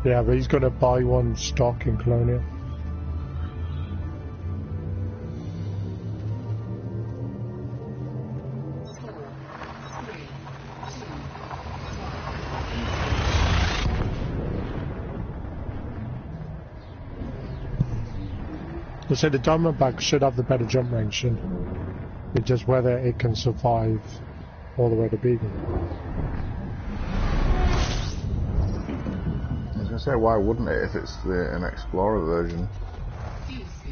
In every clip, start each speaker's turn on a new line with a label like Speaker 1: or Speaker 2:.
Speaker 1: Yeah, but he's gonna buy one stock in Colonia. I said the Diamondback should have the better jump range, shouldn't it? It's just whether it can survive all the way to Beagle.
Speaker 2: I was going to say, why wouldn't it if it's an Explorer version?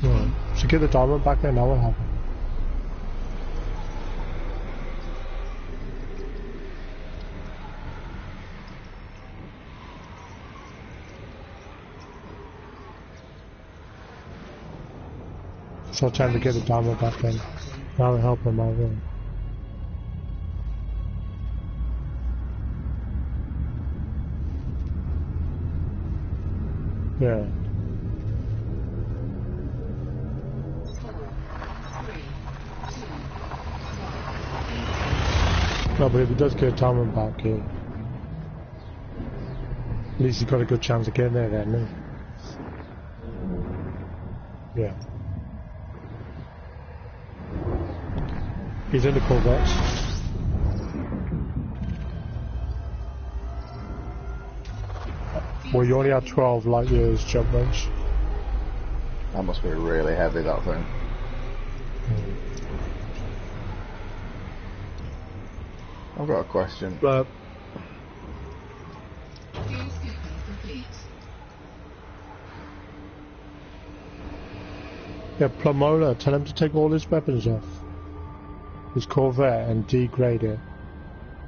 Speaker 1: Yeah. So get the Diamondback there, now what happened? So time to get the Diamondback then. That will help him out really. Yeah. No, but if he does get a Diamondback, yeah. At least he's got a good chance of getting there then, no? Yeah. He's in the Corvettes. Well, you only had 12 light years jump range.
Speaker 2: That must be really heavy, that thing. I've got a question.
Speaker 1: But yeah, Plumola, tell him to take all his weapons off his Corvette and degrade it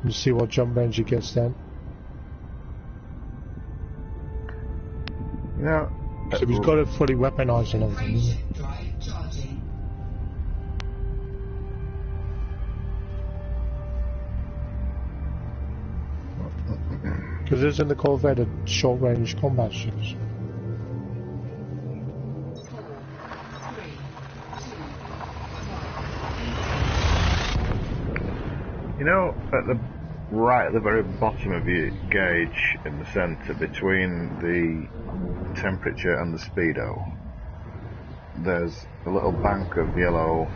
Speaker 1: and see what jump range he gets then.
Speaker 2: Yeah.
Speaker 1: So he's got it fully weaponized and everything, isn't it? Because there's in the Corvette a short range combat ships.
Speaker 2: You know, right at the very bottom of your gauge in the centre, between the temperature and the speedo, there's a little bank of yellow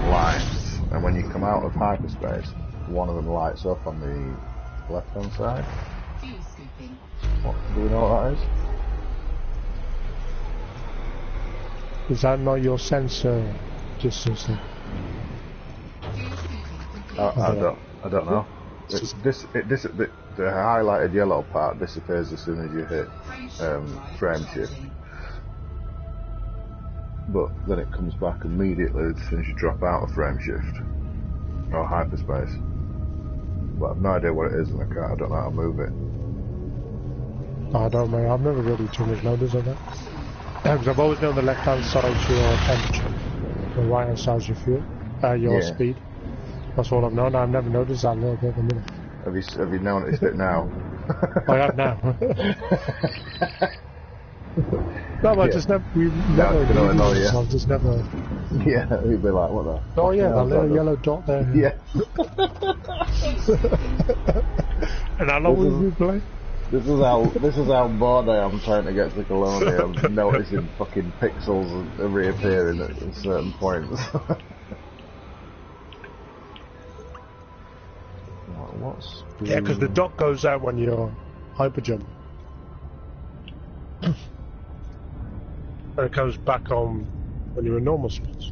Speaker 2: lines, and when you come out of hyperspace, one of them lights up on the left-hand side. What, do we know what that is?
Speaker 1: Is that not your sensor distance then?
Speaker 2: I don't know. The highlighted yellow part disappears as soon as you hit frame shift, but then it comes back immediately as soon as you drop out of frame shift or hyperspace. But I've no idea what it is, and I don't know how to move it.
Speaker 1: I don't know. I've never really too much notice of that. Because I've always known the left-hand side is your temperature, the right-hand side is your fuel, your speed. That's all I've known. I've never noticed that little bit in the middle.
Speaker 2: Have you noticed it now?
Speaker 1: I have now. No, I just never. We've never. I've just never.
Speaker 2: Yeah, we'd be like, what the?
Speaker 1: Oh yeah, that little yellow dot there.
Speaker 2: Yeah.
Speaker 1: And how long will you play?
Speaker 2: This is how bored I am trying to get to Colonia. I'm noticing fucking pixels reappearing at certain points.
Speaker 1: Yeah, because the dot goes out when you're hyper jump. And it comes back on when you're in normal speeds.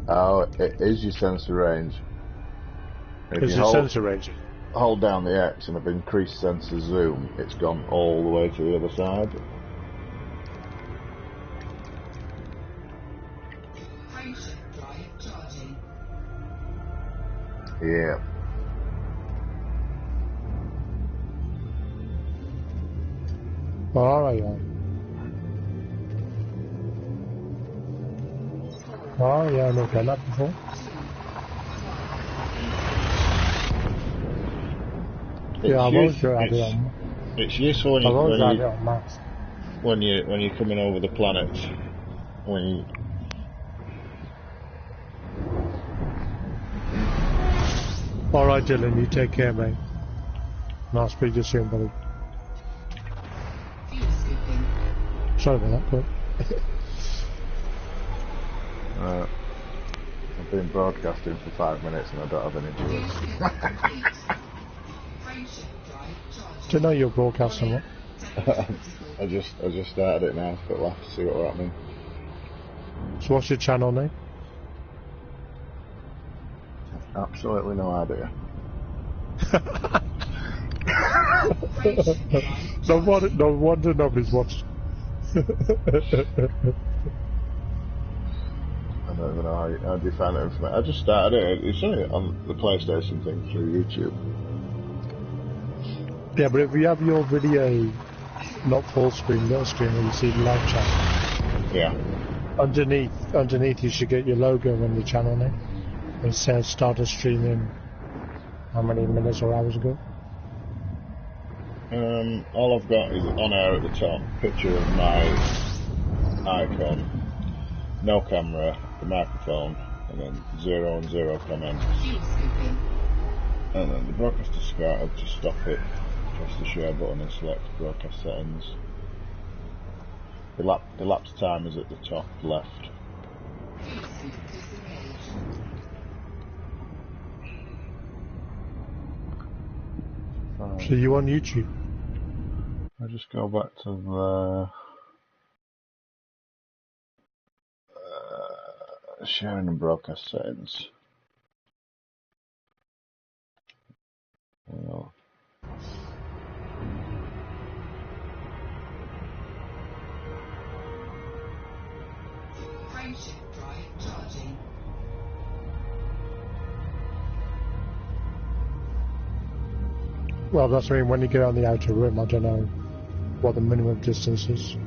Speaker 2: Oh, it is your sensor range.
Speaker 1: It's your sensor range.
Speaker 2: Hold down the X and have increased sensor zoom, it's gone all the way to the other side. Yeah.
Speaker 1: Alright, yeah. Oh yeah, I've never done that before. Yeah, I've always had it on.
Speaker 2: It's useful when you're coming over the planet.
Speaker 1: Alright Dylan, you take care, mate. And I'll speak to you soon, buddy. Sorry about that, but...
Speaker 2: I've been broadcasting for 5 minutes and I don't have any viewers.
Speaker 1: Do you know you're broadcasting what?
Speaker 2: I just started it now, but we'll have to see what we're happening.
Speaker 1: So what's your channel name?
Speaker 2: Absolutely no idea.
Speaker 1: No wonder nobody's watched.
Speaker 2: I don't even know how do you find that information. I just started it. It's only on the PlayStation thing through YouTube.
Speaker 1: Yeah, but if you have your video not full screen, little screen, where you see the live chat.
Speaker 2: Yeah.
Speaker 1: Underneath you should get your logo and your channel name. It says started streaming how many minutes or hours ago?
Speaker 2: All I've got is on air at the top, picture of my icon, no camera, the microphone, and then 0 and 0 comments. And then the broadcaster started to stop it. Press the share button and select broadcast settings. The lapse time is at the top left.
Speaker 1: So you on YouTube?
Speaker 2: I'll just go back to the sharing and broadcast settings. Well,
Speaker 1: Well, that's what I mean, when you get on the outer rim, I don't know what the minimum distance is.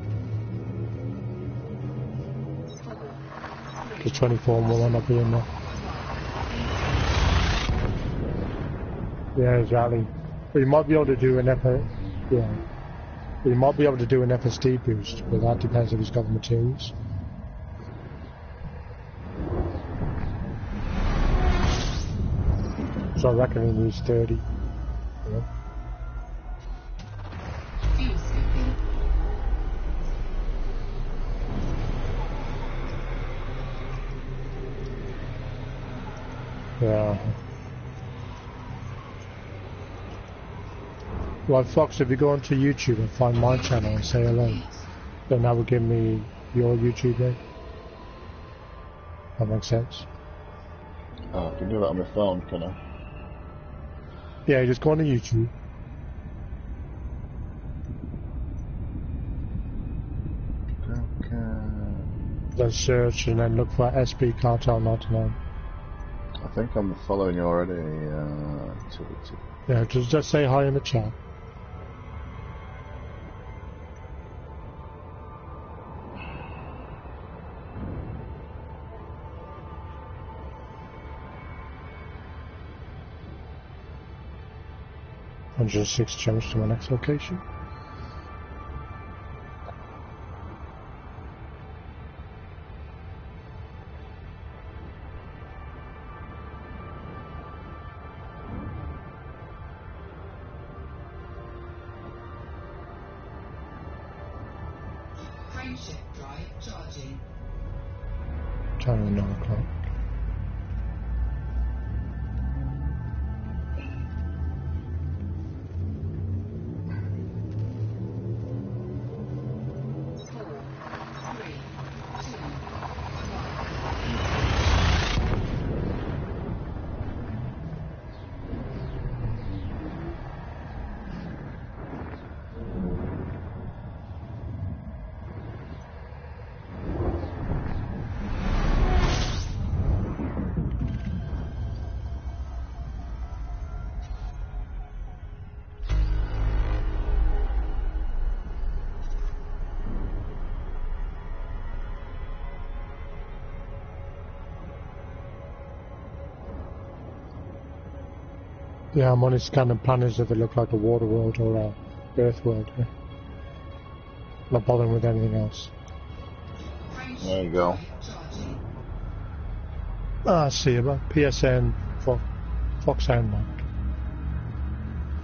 Speaker 1: Because 24 will not be in there. Yeah, exactly. But you might be able to do an you might be able to do an FSD boost, but that depends if he's got the materials. So I reckon he needs 30. Yeah. Yeah. Well, Fox, if you go onto YouTube and find my channel and say hello, then that will give me your YouTube name. That makes sense.
Speaker 2: I can do that on my phone, can I?
Speaker 1: Yeah, just go on to YouTube.
Speaker 2: Okay.
Speaker 1: Then search and then look for SB Cartel 99.
Speaker 2: I think I'm following you already.
Speaker 1: Yeah, just say hi in the chat. $106 jumps to my next location. Time at 9 o'clock. Yeah, I'm only scanning planets if they look like a water world or a earth world. Yeah. Not bothering with anything else.
Speaker 2: There you go.
Speaker 1: Ah, I see about PSN Fox Soundmark.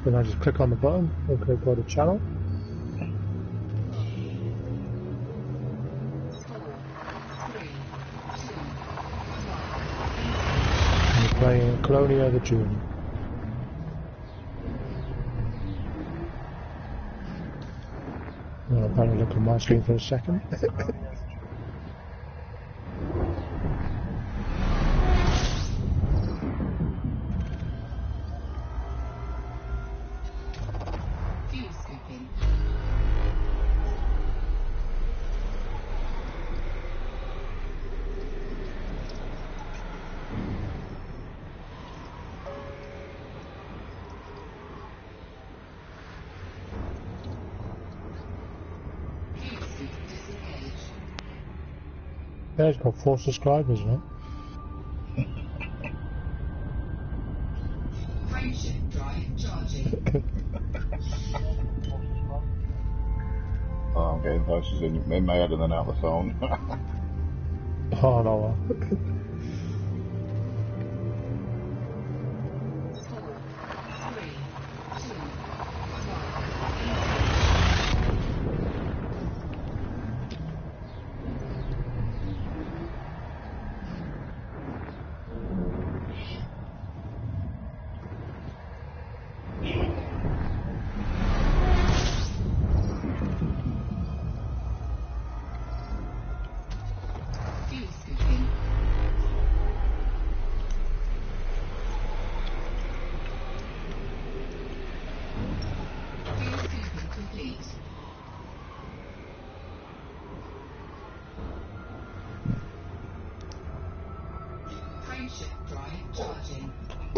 Speaker 1: Then I just click on the button, okay, go to channel. And you're playing Coloina the Junior. I'll probably look at my screen for a second. Yeah, it's got 4 subscribers, right?
Speaker 2: Oh, I'm getting voices in my head and then out the phone.
Speaker 1: Oh no.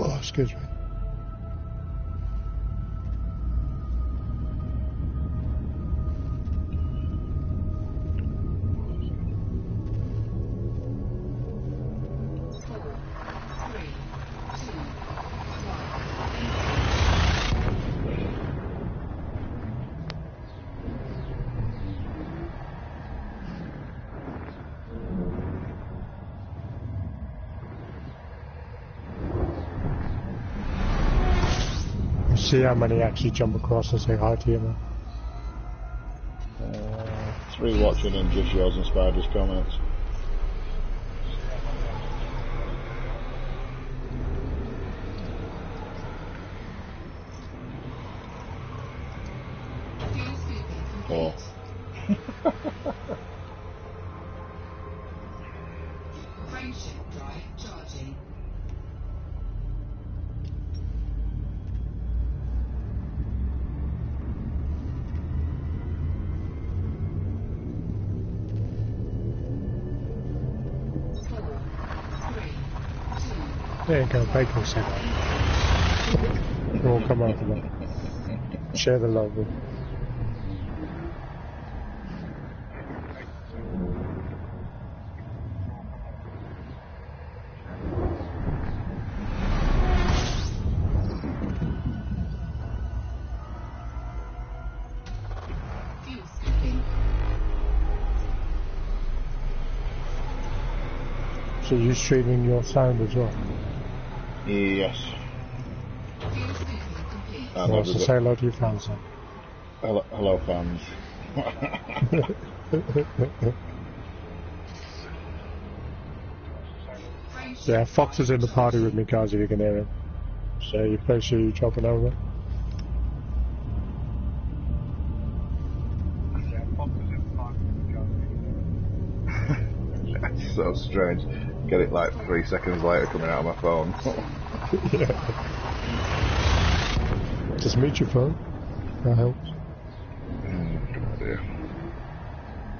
Speaker 1: Oh, excuse me. See how many actually jump across and say hi to you, man.
Speaker 2: 3 watching and just yours and Spider's comments. Oh.
Speaker 1: There you go, bacon set. We'll all come over there. Share the love with. So you're streaming your sound as well?
Speaker 2: Yes.
Speaker 1: Well, so say hello to your fans then.
Speaker 2: Hello fans.
Speaker 1: Yeah, Fox is in the party with me, guys, if you can hear him. So you make sure you're dropping over.
Speaker 2: That's so strange. Get it like 3 seconds later coming out of my phone.
Speaker 1: Yeah. Just mute your phone. That helps.
Speaker 2: Oh dear.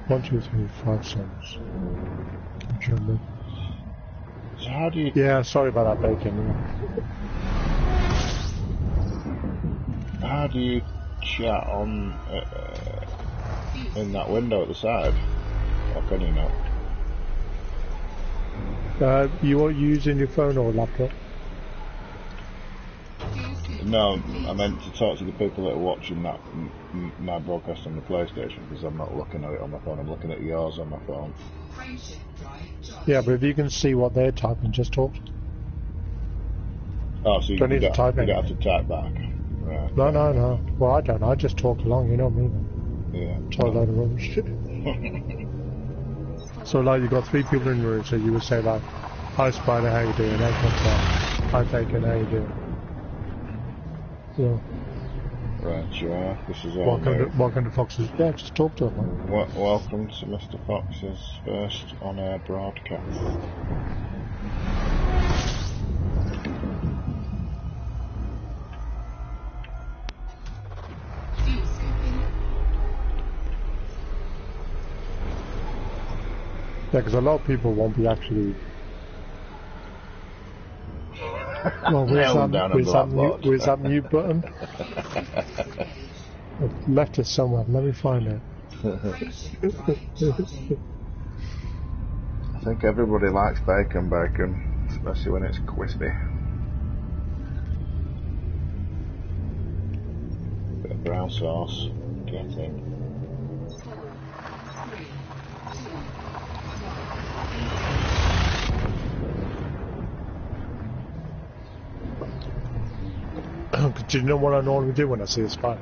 Speaker 1: 1, 2, 3, 5 songs.
Speaker 2: So how do you...
Speaker 1: Yeah, sorry about that, bacon.
Speaker 2: How do you chat on in that window at the side? Or can you not?
Speaker 1: You are using your phone or laptop?
Speaker 2: No, I meant to talk to the people that are watching that my broadcast on the PlayStation, because I'm not looking at it on my phone, I'm looking at yours on my phone.
Speaker 1: Yeah, but if you can see what they're typing, just talk.
Speaker 2: Oh, so you don't have to type back? Right.
Speaker 1: No. Well, I don't. I just talk along, you know me.
Speaker 2: Yeah.
Speaker 1: Try a load of rubbish. So, like, you got 3 people in your room, so you would say, like, hi, Spider, how you doing? Hey, hi, Bacon, how you doing? Yeah.
Speaker 2: Right, you are. This is all
Speaker 1: welcome to Fox's. Yeah, just talk to him, man.
Speaker 2: Welcome to Mr. Fox's first on-air broadcast.
Speaker 1: Yeah, because a lot of people won't be actually. Well, where's that mute button? I've left it somewhere. Let me find it.
Speaker 2: I think everybody likes bacon, especially when it's crispy. Bit of brown sauce, get in.
Speaker 1: Do you know what I normally do when I see a spider?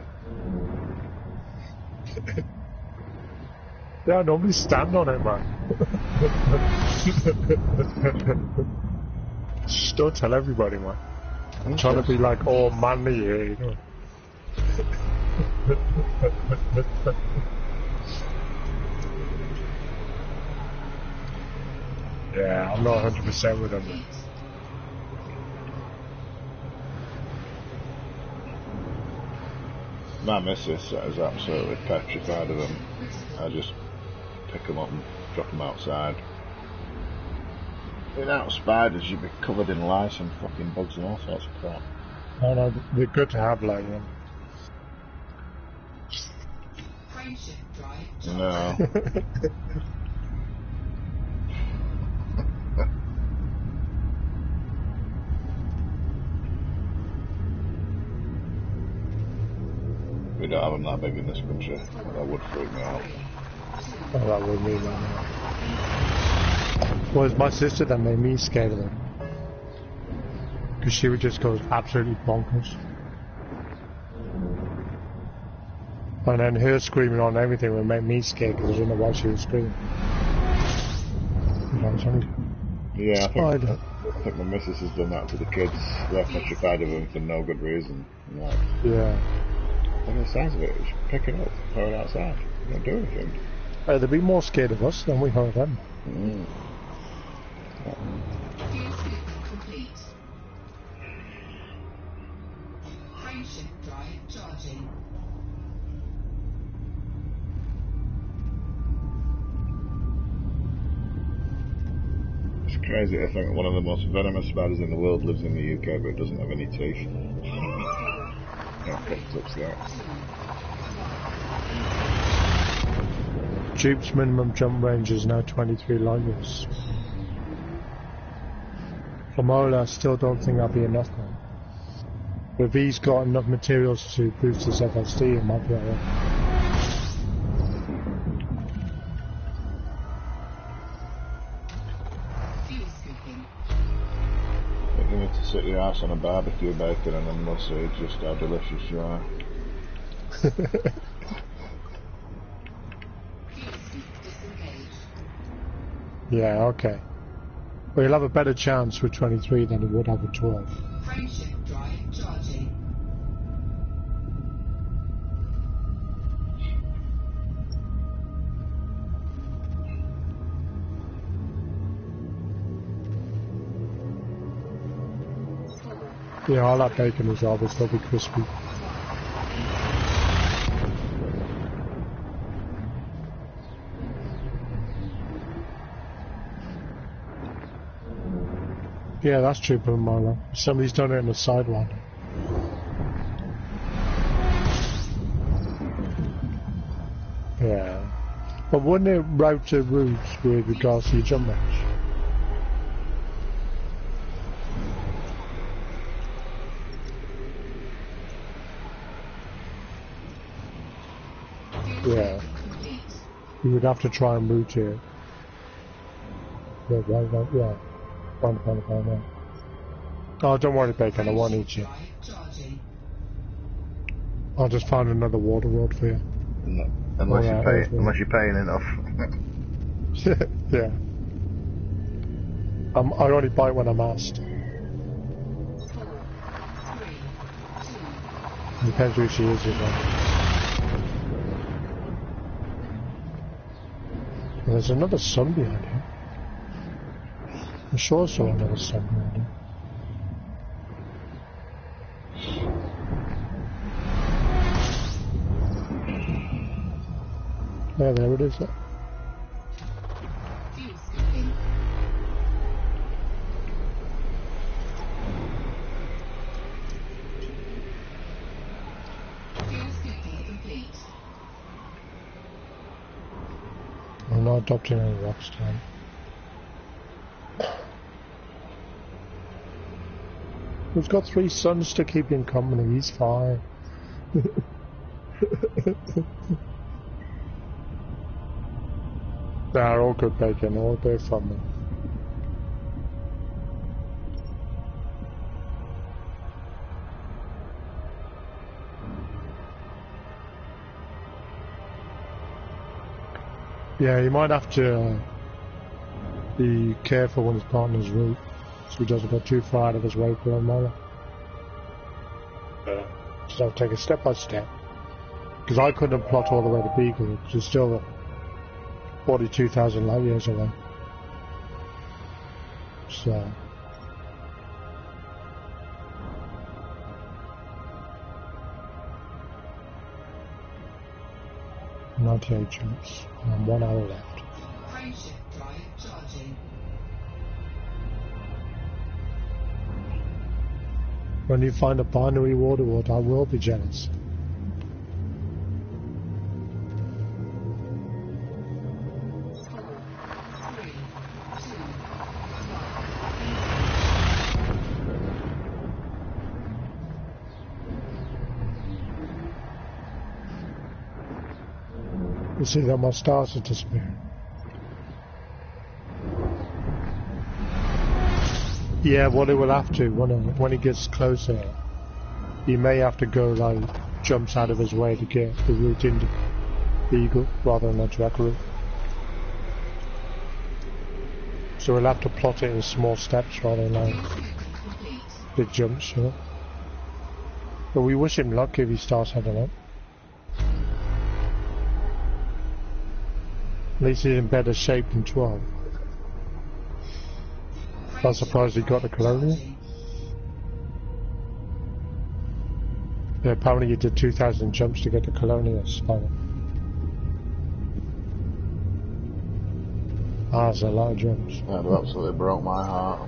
Speaker 1: Yeah, I normally stand on it, man. Just don't tell everybody, man. I'm trying to be like all manly here, you know. Yeah, I'm not 100% with them.
Speaker 2: My missus is absolutely petrified of them. I just pick them up and drop them outside. Without spiders, you'd be covered in lice and fucking bugs and all sorts of crap.
Speaker 1: Oh no, they're good to have, like,
Speaker 2: No. We don't have them that big in this country. That would freak me out.
Speaker 1: Oh, that would mean that. Well, it's my sister that made me scared of them. Because she would just go absolutely bonkers. And then her screaming on everything would make me scared because I didn't know why she was screaming.
Speaker 2: Yeah, I think my missus has done that to the kids. They're petrified of them for no good reason. Like,
Speaker 1: yeah.
Speaker 2: And the sounds of it, just pick it up, throw it outside. You don't do anything.
Speaker 1: They'd be more scared of us than we are of them.
Speaker 2: It's crazy to think one of the most venomous spiders in the world lives in the UK, but it doesn't have any teeth. How fucked up's that?
Speaker 1: Jeep's minimum jump range is now 23 light years. For Mola, I still don't think that'll be enough now. But if he's got enough materials to boost his FSD, it might be alright.
Speaker 2: You need to sit your ass on a barbecue bacon and then we'll see just how delicious you are.
Speaker 1: Yeah, okay. Well, you'll have a better chance with 23 than you would have with 12.
Speaker 3: Frameshift drive charging.
Speaker 1: Yeah, I'll have bacon as well, but they'll be crispy. Yeah, that's cheaper than Milo. Somebody's done it in the sideline. Yeah. But wouldn't it route to routes with regards to your jump range? Yeah. You would have to try and route it. Yeah. Fine. Oh, don't worry, Bacon, I won't eat you. I'll just find another water world for you.
Speaker 2: No, unless you're paying enough.
Speaker 1: Yeah. I only buy when I'm asked. Depends who she is as well. There's another sun behind here. I'm sure I saw another sun behind here. Yeah, there it is. I'm not adopting any rocks down. We've got 3 sons to keep him company, he's fine. They're all good bacon, all day from them. Yeah, you might have to be careful when he's on his route, so he doesn't go too far out of his way for a moment. Just have to take it step by step. Because I couldn't plot all the way to Beagle, because it's still 42,000 light years away. So... 98 jumps, and 1 hour left. When you find a binary water world, I will be jealous. You see that my stars are disappearing. Yeah, well, it will have to when he gets closer. He may have to go like jumps out of his way to get the route into Beagle rather than a direct route. So we'll have to plot it in small steps rather than like big jumps, you know. But we wish him luck if he starts heading up. At least he's in better shape than 12. I'm surprised he got the Colonia. Yeah, apparently he did 2,000 jumps to get the Colonia spell. Ah, that's a lot of jumps.
Speaker 2: That absolutely broke my heart.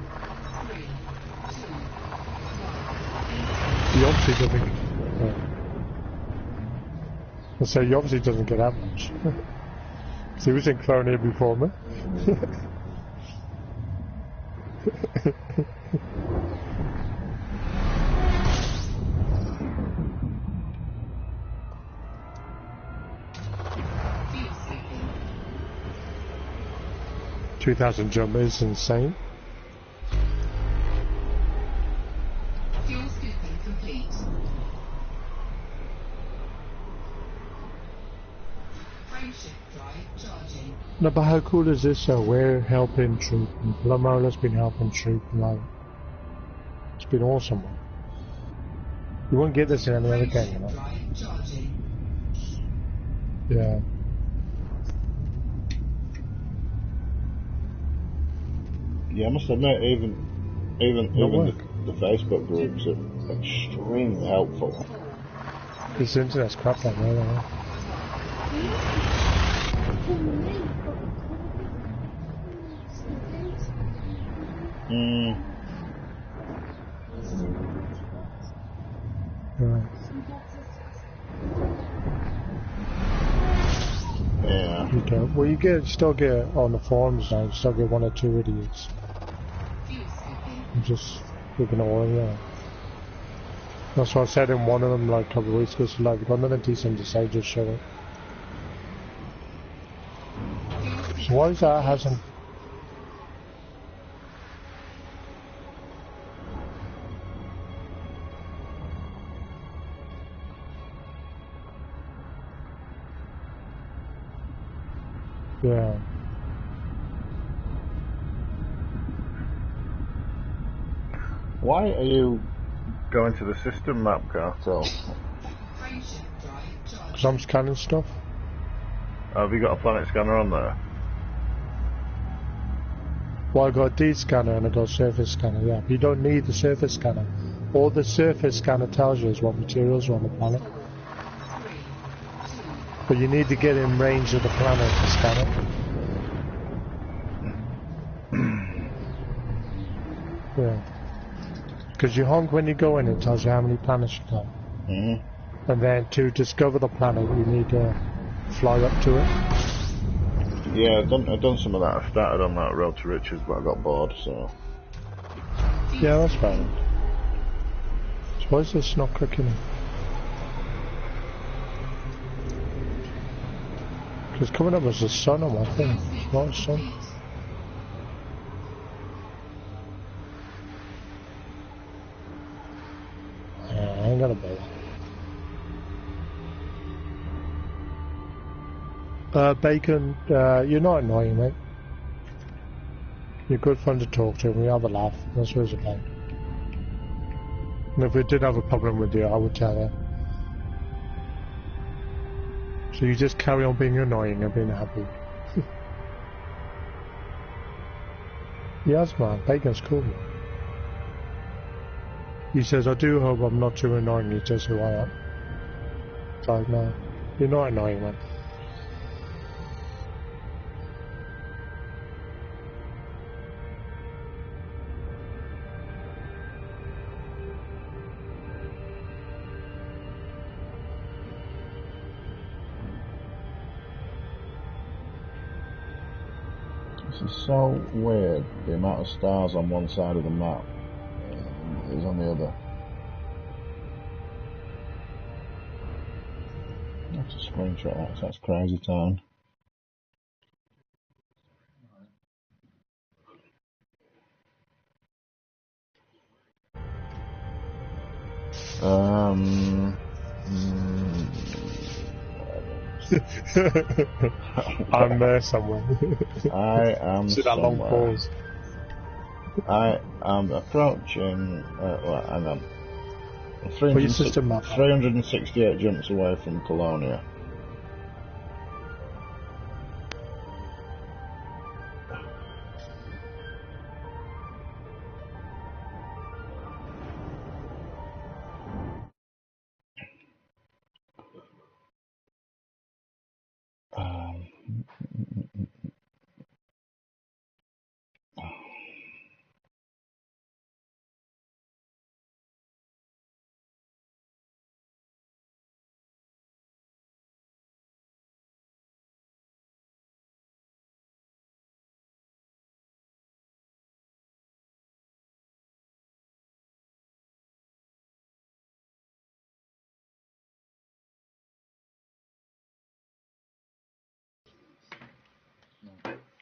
Speaker 1: He obviously doesn't... I say he obviously doesn't get that much. He was in Colonia before me. 2,000 jump is insane.
Speaker 3: Fuel scooping complete. Frameshift drive charging.
Speaker 1: No, but how cool is this? We're helping Troop, and Lamola's been helping Troop, and like, it's been awesome. You won't get this in any other game, you know. Yeah.
Speaker 2: Yeah, I must admit, even the Facebook groups are extremely helpful.
Speaker 1: This internet's crap like that, though. Right.
Speaker 2: Yeah.
Speaker 1: You don't. Well, you still get on the forums now. You still get 1 or 2 idiots. I'm just ignore them. Yeah. That's what I said in one of them like a couple of weeks ago. So like, if you've got nothing decent to say, just show it. So why is that hasn't? Yeah.
Speaker 2: Why are you going to the system map, Cartel?
Speaker 3: Frameshift drive charging.
Speaker 1: Because I'm scanning stuff.
Speaker 2: Have you got a planet scanner on there?
Speaker 1: Well, I got a D scanner and I got a surface scanner, yeah. But you don't need the surface scanner. All the surface scanner tells you is what materials are on the planet.
Speaker 3: 3, 2,
Speaker 1: But you need to get in range of the planet to scan it. Yeah. Because you honk when you go in, it tells you how many planets you got.
Speaker 2: Mm-hmm.
Speaker 1: And then to discover the planet, you need to fly up to it.
Speaker 2: Yeah, I've done some of that. I started on that road to riches, but I got bored, so...
Speaker 1: Yeah, that's fine. So why is this not clicking? Because coming up as the sun on my thing. It's not a sun. Yeah, I ain't gonna bother. Bacon, you're not annoying, mate. You're good fun to talk to, and we have a laugh. That's what it's about. And if we did have a problem with you, I would tell you. So you just carry on being annoying and being happy. Yes, man. Bacon's cool. He says, I do hope I'm not too annoying. He says who I am. It's like, no. You're not annoying, man.
Speaker 2: This is so weird, the amount of stars on one side of the map is on the other. I have to screenshot that, so that's crazy time.
Speaker 1: I'm there somewhere.
Speaker 2: I am
Speaker 1: See that long
Speaker 2: somewhere.
Speaker 1: pause.
Speaker 2: I am approaching, well, hang on.
Speaker 1: Put your system map.
Speaker 2: 368 jumps away from Colonia.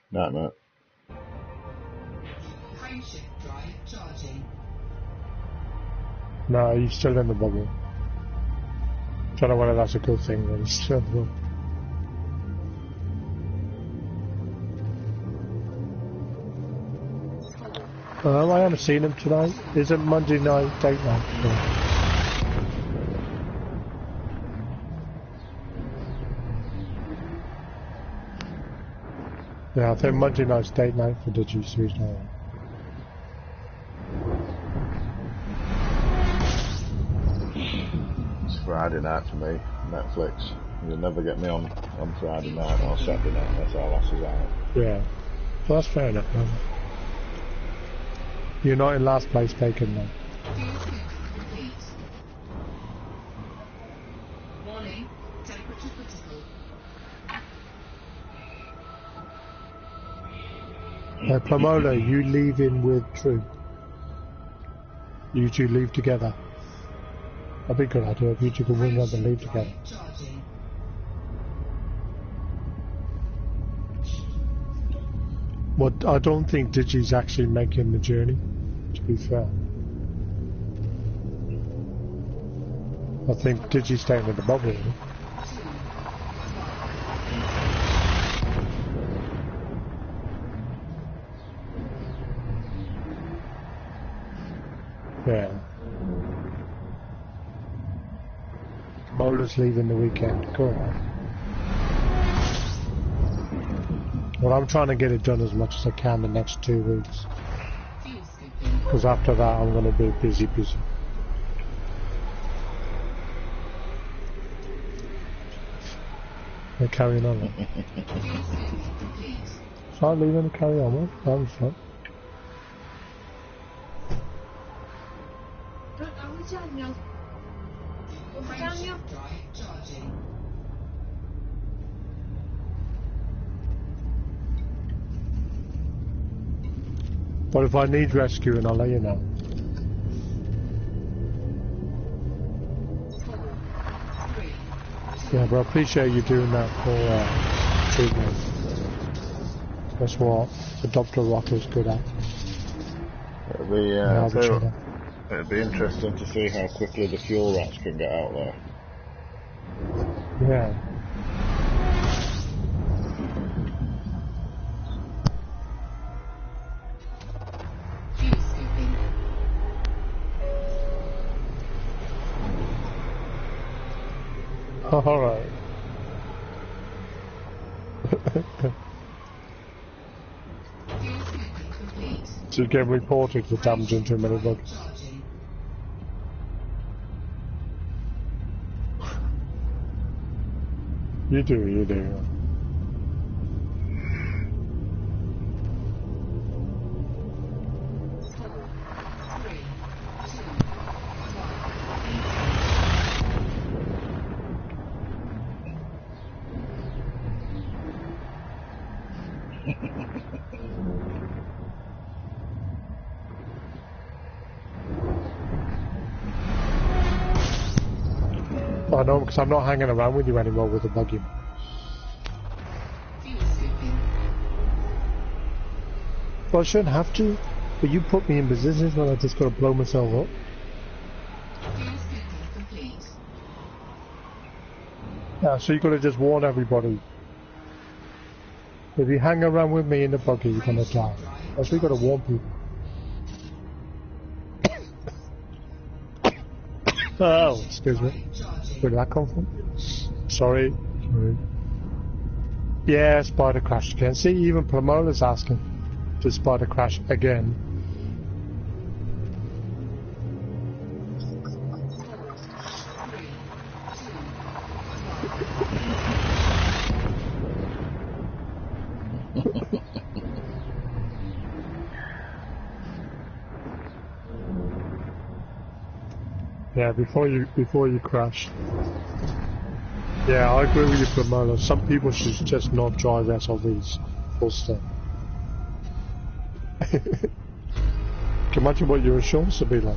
Speaker 2: No.
Speaker 3: Frameshift drive charging.
Speaker 1: No, he's still in the bubble. Don't know whether that's a good thing, but he's still in the bubble. I haven't seen him tonight. Is it Monday night date night? Yeah, I think Monday night's date night for the G-Series now.
Speaker 2: It's Friday night for me, Netflix. You'll never get me on Friday night or Saturday night, that's our lasses out.
Speaker 1: Yeah. Well, that's fair enough, man. You're not in last place, Bacon, man.
Speaker 3: Fuel scooping complete. Warning, temperature critical.
Speaker 1: Plamola, you leave in with True. You two leave together. That'd be a good idea if you two could wing up and leave together.
Speaker 3: Charging.
Speaker 1: Well, I don't think Digi's actually making the journey, to be fair. I think Digi's staying in the bubble. Yeah. Bowler's leaving the weekend. Go on. Well, I'm trying to get it done as much as I can the next 2 weeks. Because after that, I'm going to be busy. They're carrying on. So I'm leaving to carry on with. That was fun. But if I need rescuing, I'll let you know. Yeah, but I appreciate you doing that for treatment. That's what the Dr. Rocker's good at.
Speaker 2: It'd be interesting to see how quickly the fuel rats can get out there.
Speaker 1: Yeah. Alright. To get reported for damaging too many bugs. You do. I know, because I'm not hanging around with you anymore with the buggy. Well, I shouldn't have to, but you put me in positions where I just got to blow myself up. Yeah, so you got to just warn everybody. If you hang around with me in the buggy, you're going to die. That's why you got to warn people. Oh, excuse me. Where did that come from? Sorry. Yeah, spider crash again. See, even Plamola's asking to spider crash again. Yeah, before you crash. Yeah, I agree with you, Plamola. Some people should just not drive SLVs. Full stop. Can you imagine what your insurance would be like?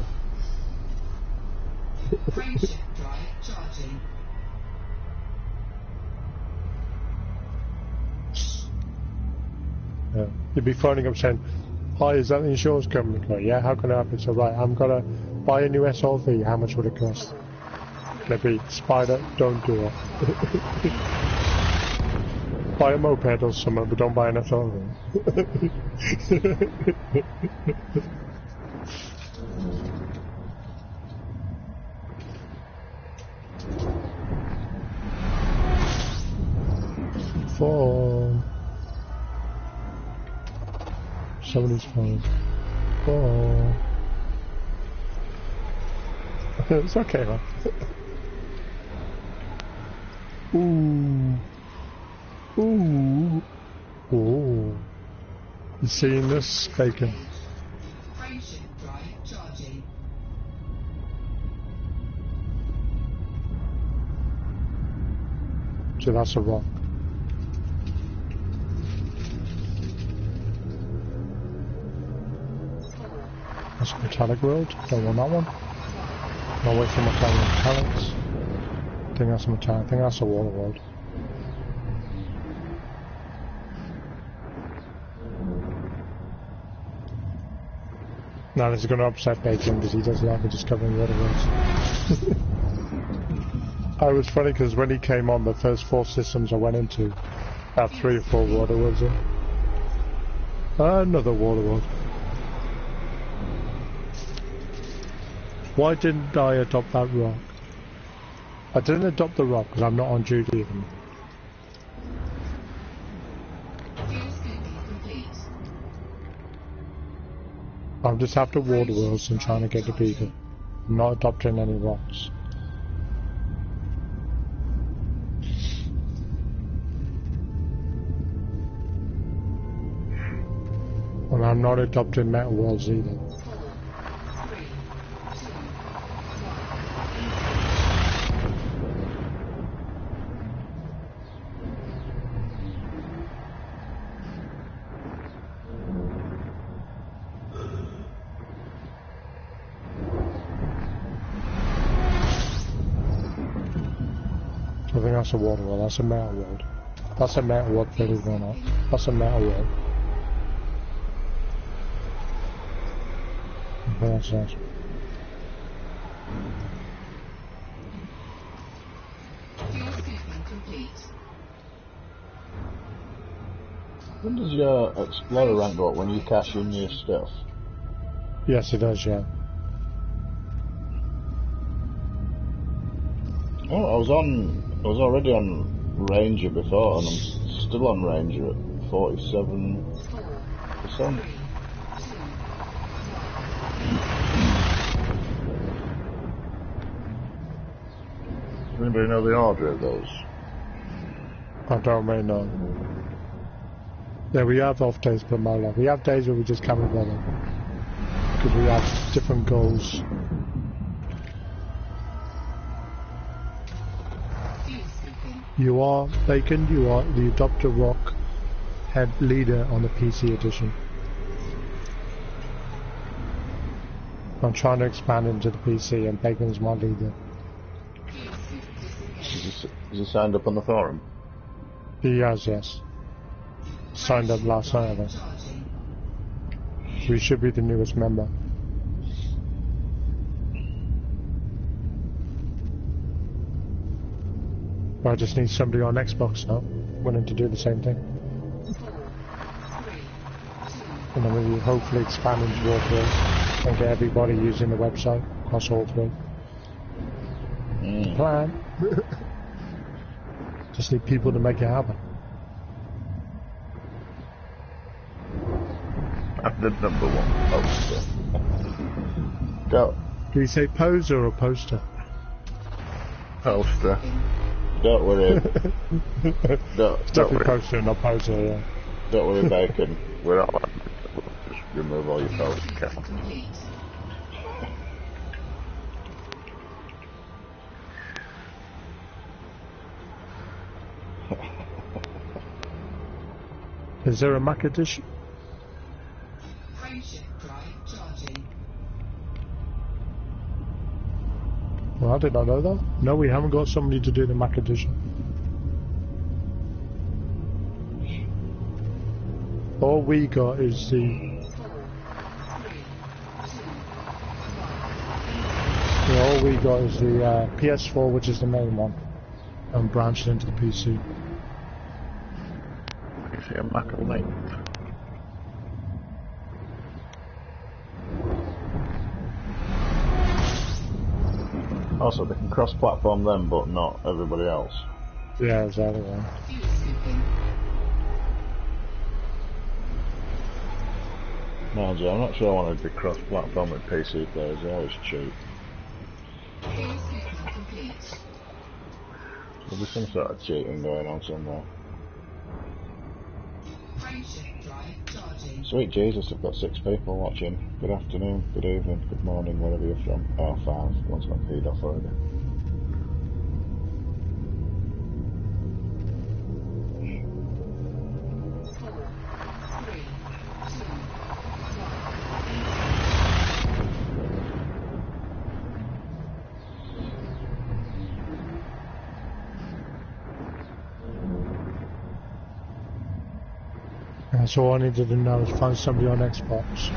Speaker 1: Yeah. You'd be phoning up saying, "Hi, is that the insurance company?" Go, "Yeah, how can I help you?" So, right, I'm gonna buy a new SLV. How much would it cost? Maybe spider, don't do it. Buy a moped or something, but don't buy an SLV. Four. Somebody's fine. Four. It's okay, man. Ooh. Ooh. Ooh. You seeing this, Bacon? So that's a rock. That's a metallic road. Don't want that one. I'll wait for my time on metallics. I think that's a metallic. I think that's a water road. Now this is going to upset Bacon because he doesn't like me just covering water roads. It was funny because when he came on, the first 4 systems I went into had 3 or 4 water roads in. Another water road. Why didn't I adopt that rock? I didn't adopt the rock because I'm not on duty even. I'm just after water wheels and trying to get the beagle. I'm not adopting any rocks. And I'm not adopting metal walls either. I think that's a water wall, that's a metal wall. That's a metal wall, believe it or not. That's a metal wall. What's that?
Speaker 2: When does your Explorer rank go up? When you cash in your stuff?
Speaker 1: Yes, it does, yeah.
Speaker 2: Oh, I was already on Ranger before, and I'm still on Ranger at 47%. Does anybody know the order of those?
Speaker 1: I don't really know. Yeah, we have off days per molar. We have days where we just can't bother. Because we have different goals. You are, Bacon, you are the Adopt a Rock head leader on the PC edition. I'm trying to expand into the PC and Bacon's my leader.
Speaker 2: Is he signed up on the forum?
Speaker 1: He has, yes. Signed up last night, I think. So he should be the newest member. But I just need somebody on Xbox now, willing to do the same thing. And then we hopefully expand into all three and get everybody using the website across all three. Plan. Just need people to make it happen.
Speaker 2: I'm the number one poster. Go.
Speaker 1: Do you say poser or poster?
Speaker 2: Poster. Don't worry. Don't
Speaker 1: Definitely
Speaker 2: worry.
Speaker 1: poster, not poser, yeah.
Speaker 2: Don't worry, Bacon. We're all just remove all your poster cap.
Speaker 1: Is there a Mac edition? Well, I did not know that. No, we haven't got somebody to do the Mac edition. All we got is the... Yeah, all we got is the PS4, which is the main one, and branched into the PC.
Speaker 2: You see a Mac Elite? Also, they can cross-platform them, but not everybody else.
Speaker 1: Yeah, exactly. Yeah.
Speaker 2: Mind you, I'm not sure I want to be cross-platform with PC players. They're always cheap. There'll be some sort of cheating going on somewhere. Sweet Jesus, I've got 6 people watching. Good afternoon, good evening, good morning, wherever you're from. Oh, 5. One's got feed off already.
Speaker 1: That's all I needed to know is find somebody on Xbox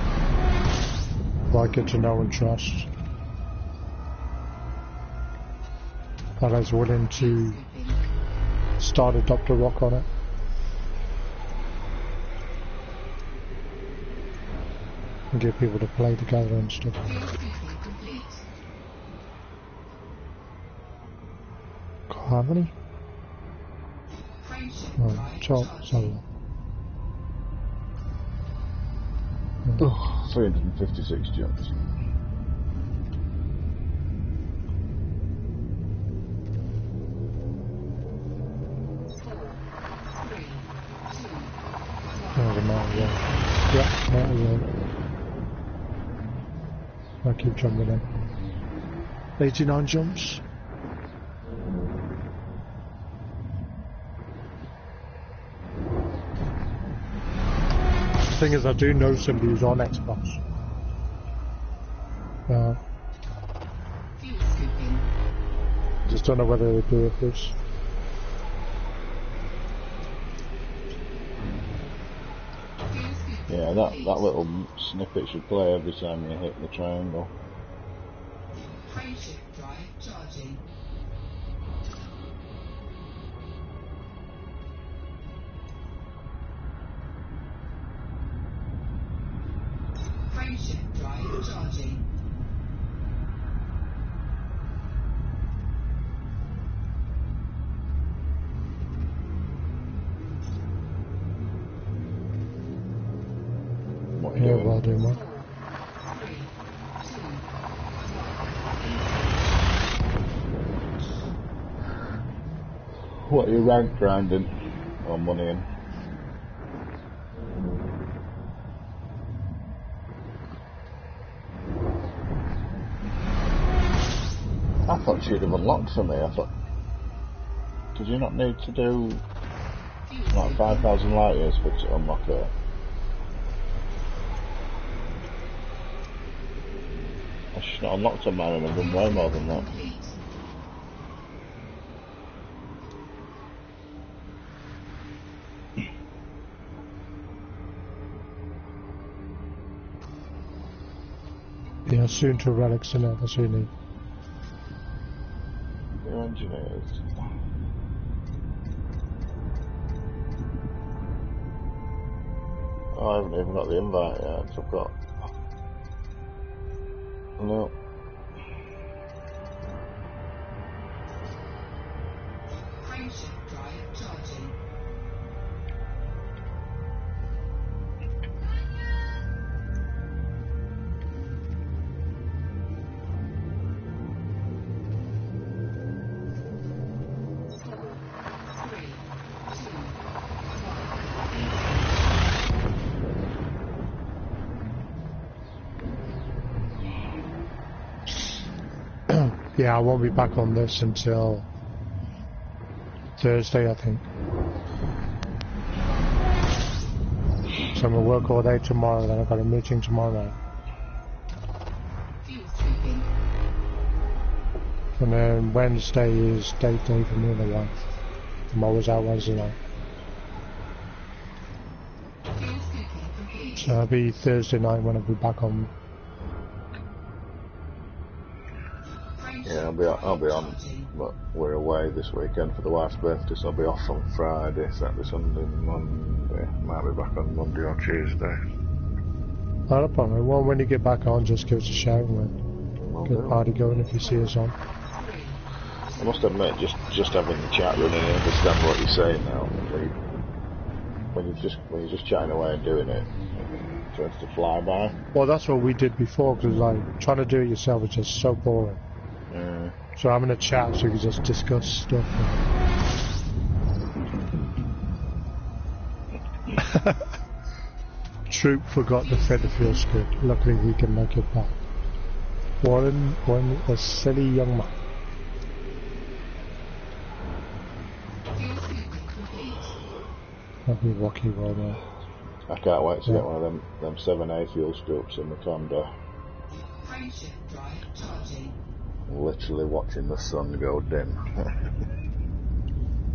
Speaker 1: who I get to know and trust, that is willing to start Adopt a Rock on it. And get people to play together and stuff. How many?
Speaker 3: Frameshift
Speaker 1: Oh,
Speaker 3: drive
Speaker 1: 12,
Speaker 3: charging.
Speaker 1: sorry.
Speaker 2: 356 jumps.
Speaker 1: There's a mountain road. Yeah, mountain road. I keep jumping in. 89 jumps. The thing is, I do know somebody who's on Xbox.
Speaker 3: Fuel scooping.
Speaker 1: Just don't know whether they do it this.
Speaker 3: Fuel scooping.
Speaker 2: Yeah, that little snippet should play every time you hit the triangle.
Speaker 3: Frameshift drive charging. Frameshift drive charging.
Speaker 2: What are you
Speaker 1: Yeah,
Speaker 2: doing?
Speaker 1: well done, man.
Speaker 3: 3, 2,
Speaker 2: What are you rank grinding? Or money in? I thought she'd have unlocked for me. I thought, did you not need to do like 5,000 light years for it to unlock her? She's not unlocked on mine and I've done way more than that.
Speaker 3: complete.
Speaker 1: Yeah, soon to relics in it, that's what you need.
Speaker 2: Your engineers. Oh, I haven't even got the invite yet. I've got. No.
Speaker 3: Frameshift drive charging. Three, two,
Speaker 1: Yeah, I won't be back on this until Thursday, I think. So I'm gonna work all day tomorrow, then I've got a meeting tomorrow night.
Speaker 3: fuel scooping.
Speaker 1: And then Wednesday is date day for me and the wife. I'm always out Wednesday night.
Speaker 3: Fuel scooping complete.
Speaker 1: So it'll be Thursday night when I'll be back on.
Speaker 2: Yeah, I'll be on, but we're away this weekend for the wife's birthday, so I'll be off on Friday, Saturday, Sunday, Monday. Might be back on Monday or Tuesday.
Speaker 1: Not a problem. Well, when you get back on, just give us a shout and
Speaker 2: Will
Speaker 1: we'll get
Speaker 2: do.
Speaker 1: the party going if you see us on.
Speaker 2: I must admit, just having the chat running, I understand what you're saying now. When you're just chatting away and doing it, it tends to fly by.
Speaker 1: Well, that's what we did before, because like trying to do it yourself is just so boring. So I'm gonna chat so we can just discuss stuff. Troop forgot the Featherfield script. Luckily we can make it back. Warren a silly young man.
Speaker 3: Fuel scooping complete.
Speaker 1: That'd be Rocky right now.
Speaker 2: I can't wait to
Speaker 1: Yeah.
Speaker 2: get one of them 7A fuel scoops in the condo.
Speaker 3: Frameshift drive charging.
Speaker 2: Literally watching the sun go dim.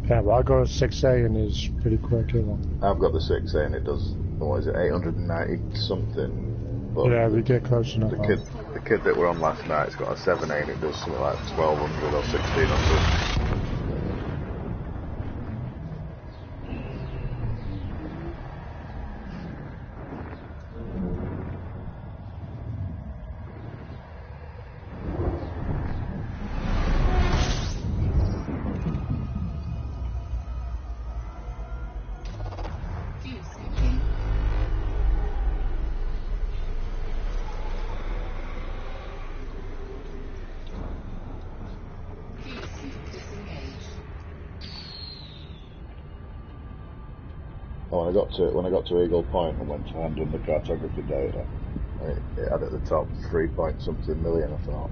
Speaker 1: Yeah, well I got a 6A and it's pretty quick, you know.
Speaker 2: I've got the 6A and it does, what is it, 890 something. But
Speaker 1: Yeah, we get close enough.
Speaker 2: the kid that we're on last night's got a 7A and it does something like 1200 or 1600. when I got to Eagle Point and went to hand in the cartography data, it had at the top 3-point-something million. I thought,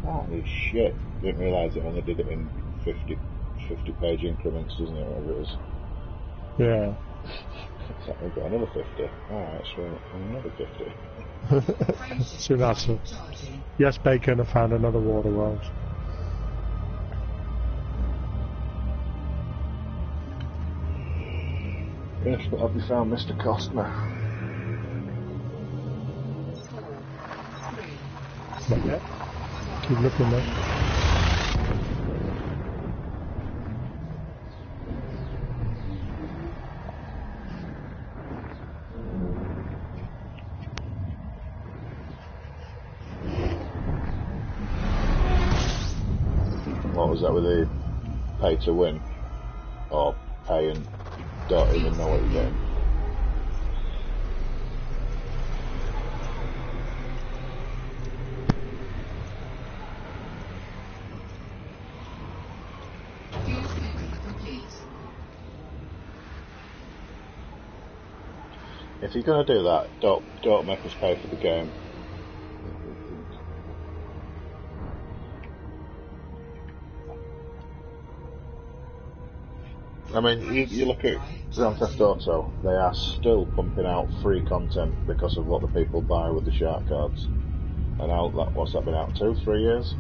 Speaker 2: holy shit! Didn't realise it only did it in 50-page increments, doesn't it? Whatever it is.
Speaker 1: Yeah.
Speaker 2: So we've got another 50. Alright, so another 50.
Speaker 1: Soon after. Yes, Bacon have found another water world.
Speaker 2: Yes, but have you found Mr. Costner?
Speaker 1: Not yet. Keep looking there.
Speaker 2: What was that with the pay to win? Or pay and don't even know what you're getting? If you're going to do that, don't make us pay for the game. I mean, you look at Grand Theft Auto, they are still pumping out free content because of what the people buy with the shark cards. And what's that been out, 2-3 years?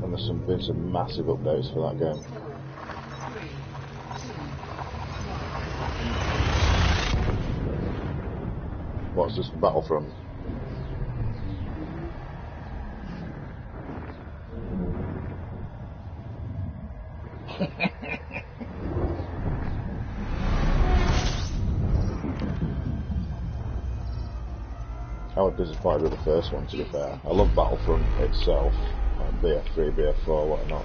Speaker 2: And there's been some massive updates for that game. What's this, Battlefront? I was disappointed with the first one, to be fair. I love Battlefront itself, like BF3, BF4, whatnot.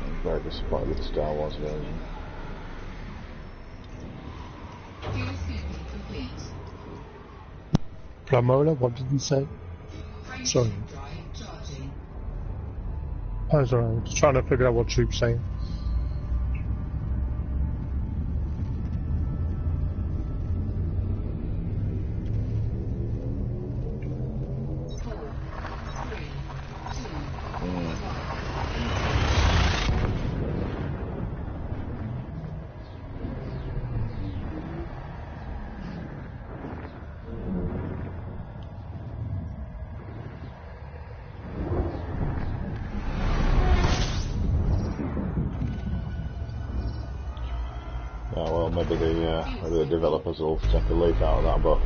Speaker 2: I'm very disappointed with the Star Wars version.
Speaker 1: Plamola, what did he say? Sorry. Oh, sorry, I'm just trying to figure out what Troop's saying.
Speaker 2: Maybe the developers will take a leaf out of that book.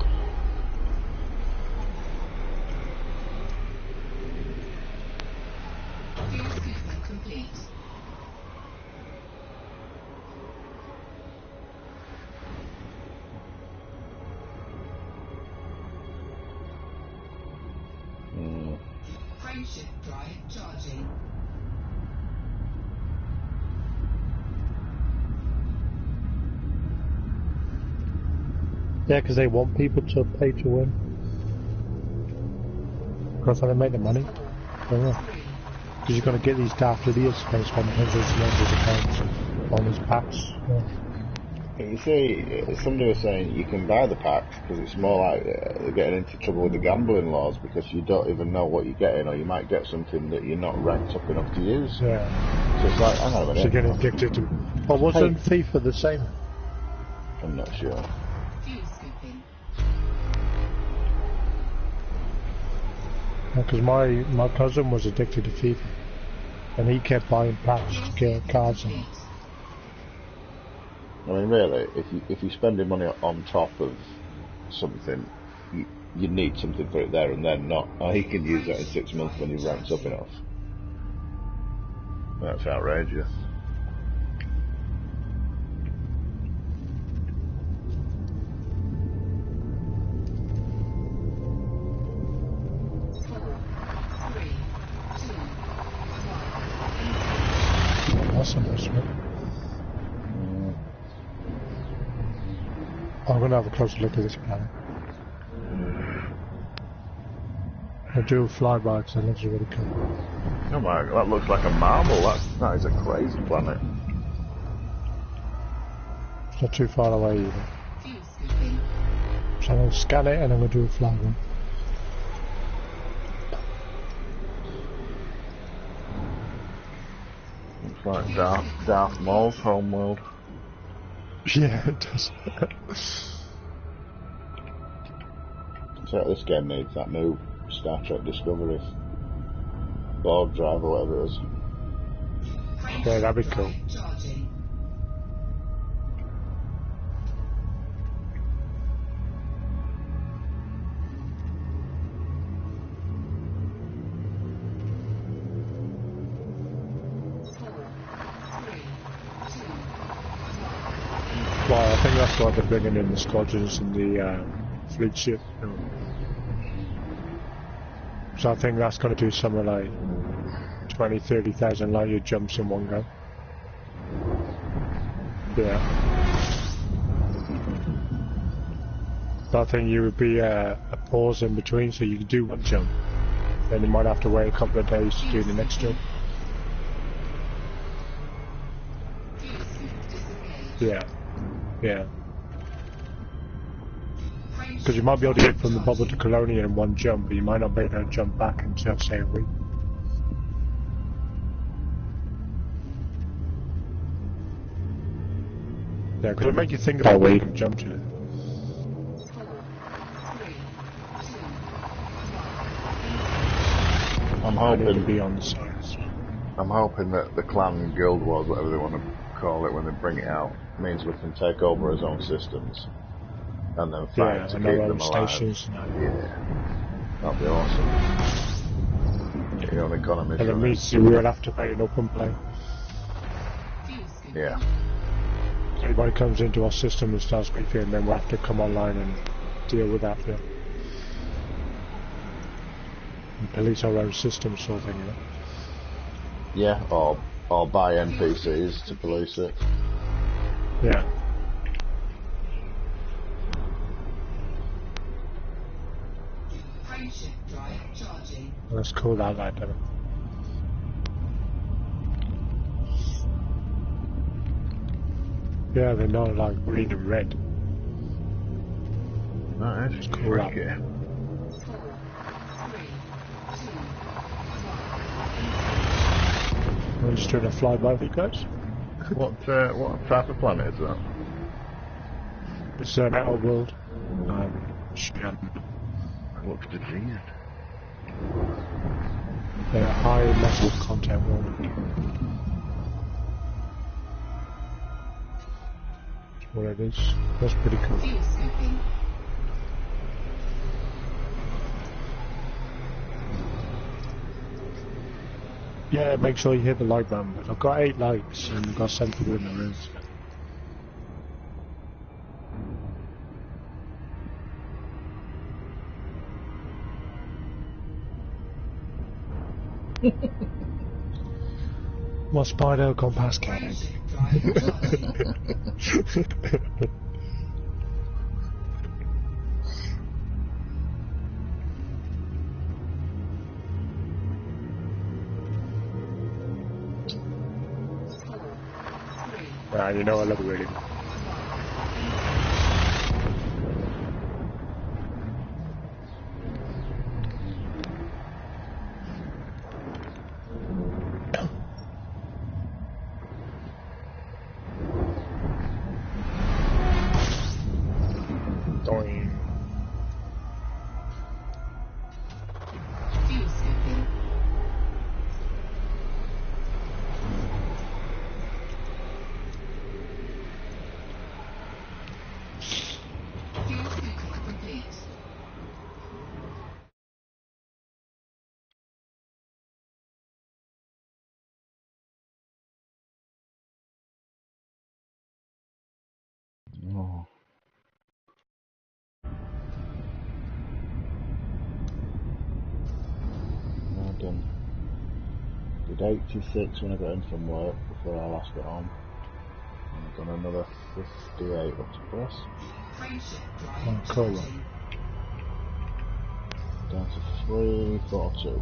Speaker 3: Friendship drive charging.
Speaker 1: Yeah, because they want people to pay to win. Because they make the money. Because you're going to get these daft idiots going to spend hundreds and hundreds of pounds on these packs. Yeah.
Speaker 2: You see, somebody was saying you can buy the packs because it's more like they're getting into trouble with the gambling laws because you don't even know what you're getting, or you might get something that you're not ranked up enough to use.
Speaker 1: Yeah.
Speaker 2: So it's like, hang on a minute.
Speaker 1: So you're getting addicted to. Well, wasn't FIFA the same?
Speaker 2: I'm not sure.
Speaker 1: Because my cousin was addicted to FIFA, and he kept buying packs to get cards in.
Speaker 2: I mean, really, if you're spending money on top of something, you need something for it there and then. Not, oh, he can use that in 6 months when he ranks up enough. That's outrageous.
Speaker 1: I'm going to have a closer look at this planet. I do flyby because it looks really cool.
Speaker 2: Oh my, that looks like a marble. That is a crazy planet.
Speaker 1: not too far away either.
Speaker 3: Fuel scooping.
Speaker 1: So I'm going to scan it and I'm going to do a flag run.
Speaker 2: Looks like Darth Maul's homeworld.
Speaker 1: Yeah, it does.
Speaker 2: So this game needs that new Star Trek Discovery Borg drive or whatever it is.
Speaker 1: Yeah, that'd be cool.
Speaker 3: Charging.
Speaker 1: Well, I think that's why they're bringing in the squadrons and the fleet ship. You know. So I think that's going to do something like 20, 30,000 light year jumps in one go. Yeah. But I think you would be a pause in between, so you could do one jump. Then you might have to wait a couple of days to do the next jump. Yeah. Yeah. Because you might be able to get from the bubble to Colonia in one jump, but you might not be able to jump back until, say, a week. Yeah, because it makes you think about where you can jump to.
Speaker 2: I'm
Speaker 1: I need to
Speaker 2: hoping
Speaker 1: be on the side as well.
Speaker 2: I'm hoping that the clan guild wars, whatever they want to call it when they bring it out, means we can take over our own systems and then fight to
Speaker 1: and
Speaker 2: keep
Speaker 1: our own
Speaker 2: them alive.
Speaker 1: stations.
Speaker 2: Yeah, that'd be awesome. Get your own economy.
Speaker 1: And it means you will have to pay an open play.
Speaker 2: Yeah.
Speaker 1: Anybody comes into our system and starts beefing, and then we'll have to come online and deal with that. Yeah. And police our own system, sort of thing, you know.
Speaker 2: Yeah, or buy NPCs to police it.
Speaker 1: Yeah.
Speaker 3: Frameship drive charging.
Speaker 1: Let's call that like that. Yeah, they're not like green and red.
Speaker 2: That is
Speaker 1: Cool.
Speaker 2: tricky.
Speaker 3: 4, 3, 2,
Speaker 1: I'm just doing a flyby for you guys.
Speaker 2: What type of planet is that?
Speaker 1: It's an outer world.
Speaker 2: It looks diseased.
Speaker 1: They're a high metal content world. That's what it is. That's pretty cool.
Speaker 3: fuel scooping.
Speaker 1: Yeah, make sure you hit the like button. But I've got 8 likes and I've got 7 people in the room. My spider gone past Canning.
Speaker 3: Frameship drive charging.
Speaker 1: You know I love reading. Doing.
Speaker 3: Fuel scooping. Fuel scooping complete.
Speaker 2: Oh. Well done. Did 86 when I got in from work before I last got home. And I've done another 58 up to press.
Speaker 3: Frameship drive
Speaker 1: Oh, cool.
Speaker 3: charging.
Speaker 2: Down to 342.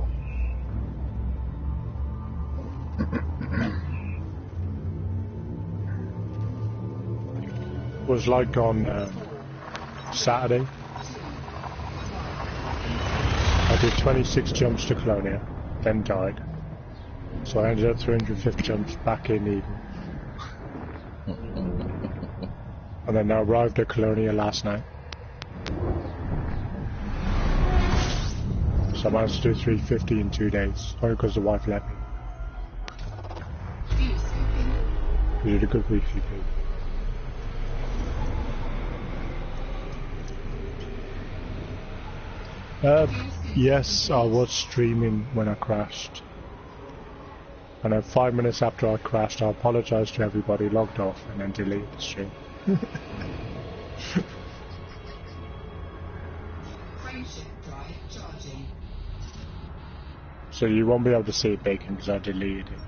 Speaker 1: was like on Saturday. I did 26 jumps to Colonia, then died. So I ended up 350 jumps back in Eden. And then I arrived at Colonia last night. So I managed to do 350 in 2 days, only because the wife let me. We did a good weekly too. Yes, I was streaming when I crashed. And then 5 minutes after I crashed, I apologised to everybody, logged off, and then deleted the stream. So you won't be able to see it, Bacon, because I deleted it.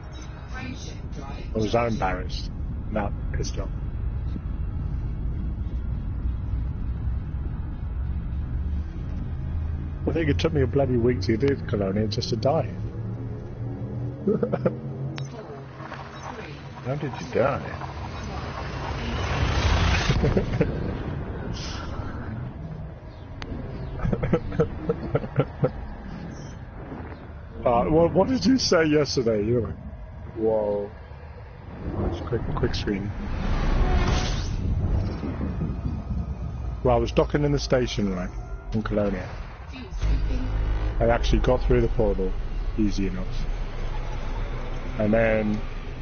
Speaker 1: I was that embarrassed, not pissed off. I think it took me a bloody week to do Colonia just to die.
Speaker 2: How did you die?
Speaker 1: What did you say yesterday? You were, whoa. Oh, it's quick screen. Well, I was docking in the station, right, in Colonia. I actually got through the portal, easy enough. And then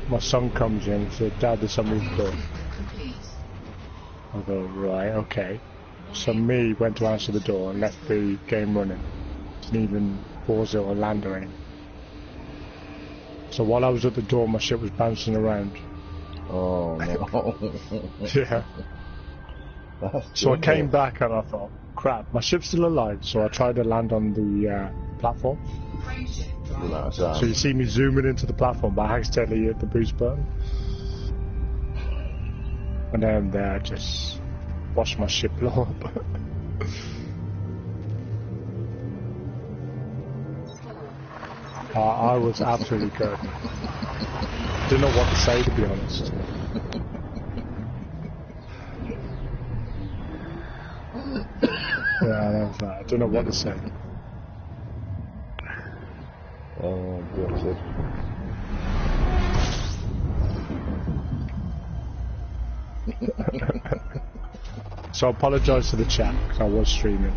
Speaker 1: my son comes in and said, Dad, there's somebody at the door. I go, right, okay. So me went to answer the door and left the game running. Didn't even pause it or land or anything. So while I was at the door, my ship was bouncing around.
Speaker 2: Oh no.
Speaker 1: Yeah. So I came back and I thought, crap, my ship's still alive. So I tried to land on the platform. So you see me zooming into the platform, but I accidentally hit the boost button. And then I just watched my ship blow up. I was absolutely good. Didn't know what to say, to be honest. Yeah, I don't know what to say.
Speaker 2: Oh, gutted.
Speaker 1: So I apologise to the chat, because I was streaming.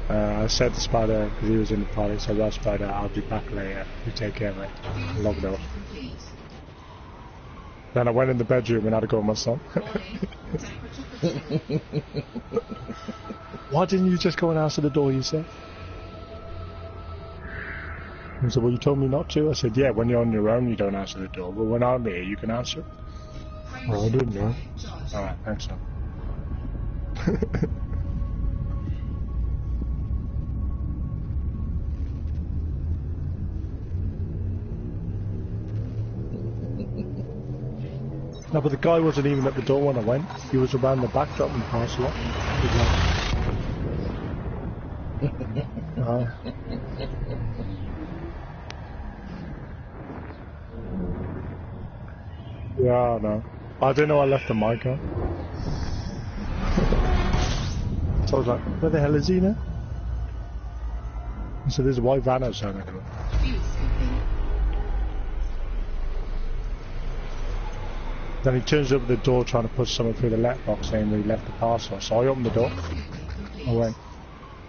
Speaker 1: I said to Spider, because he was in the party, so well, Spider, I'll be back later. You take care, mate. Logged off. Then I went in the bedroom and had to go with my son. Why didn't you just go and answer the door, you said? He said, well, you told me not to. I said, yeah, when you're on your own, you don't answer the door. But when I'm here, you can answer it. Oh, I didn't know. Alright, thanks, son. No, but the guy wasn't even at the door when I went. He was around the back dropping the parcel off. Yeah, no. I didn't know I left the mic on. So I was like, where the hell is he now? So there's a white van outside my door. Then he turns up at the door trying to push something through the letterbox saying that he left the parcel. So I opened the door. I went,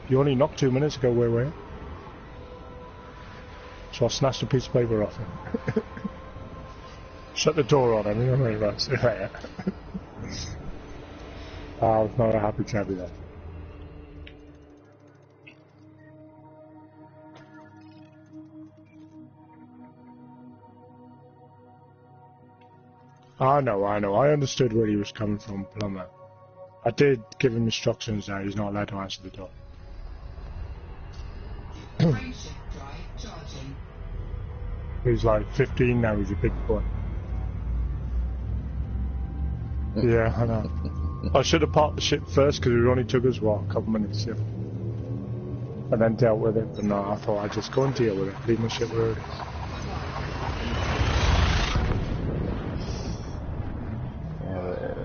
Speaker 1: you only knocked 2 minutes ago, where were you? So I snatched a piece of paper off him. Shut the door on him, you know what I mean? Right, so there. I was not a happy tabby there. I know. I understood where he was coming from, Plumber. I did give him instructions that he's not allowed to answer the door. He's like 15 now, he's a big boy. Yeah, I know. I should have parked the ship first because it only took us, what, a couple minutes, yeah. And then dealt with it, but no, I thought I'd just go and deal with it, leave my ship where it is.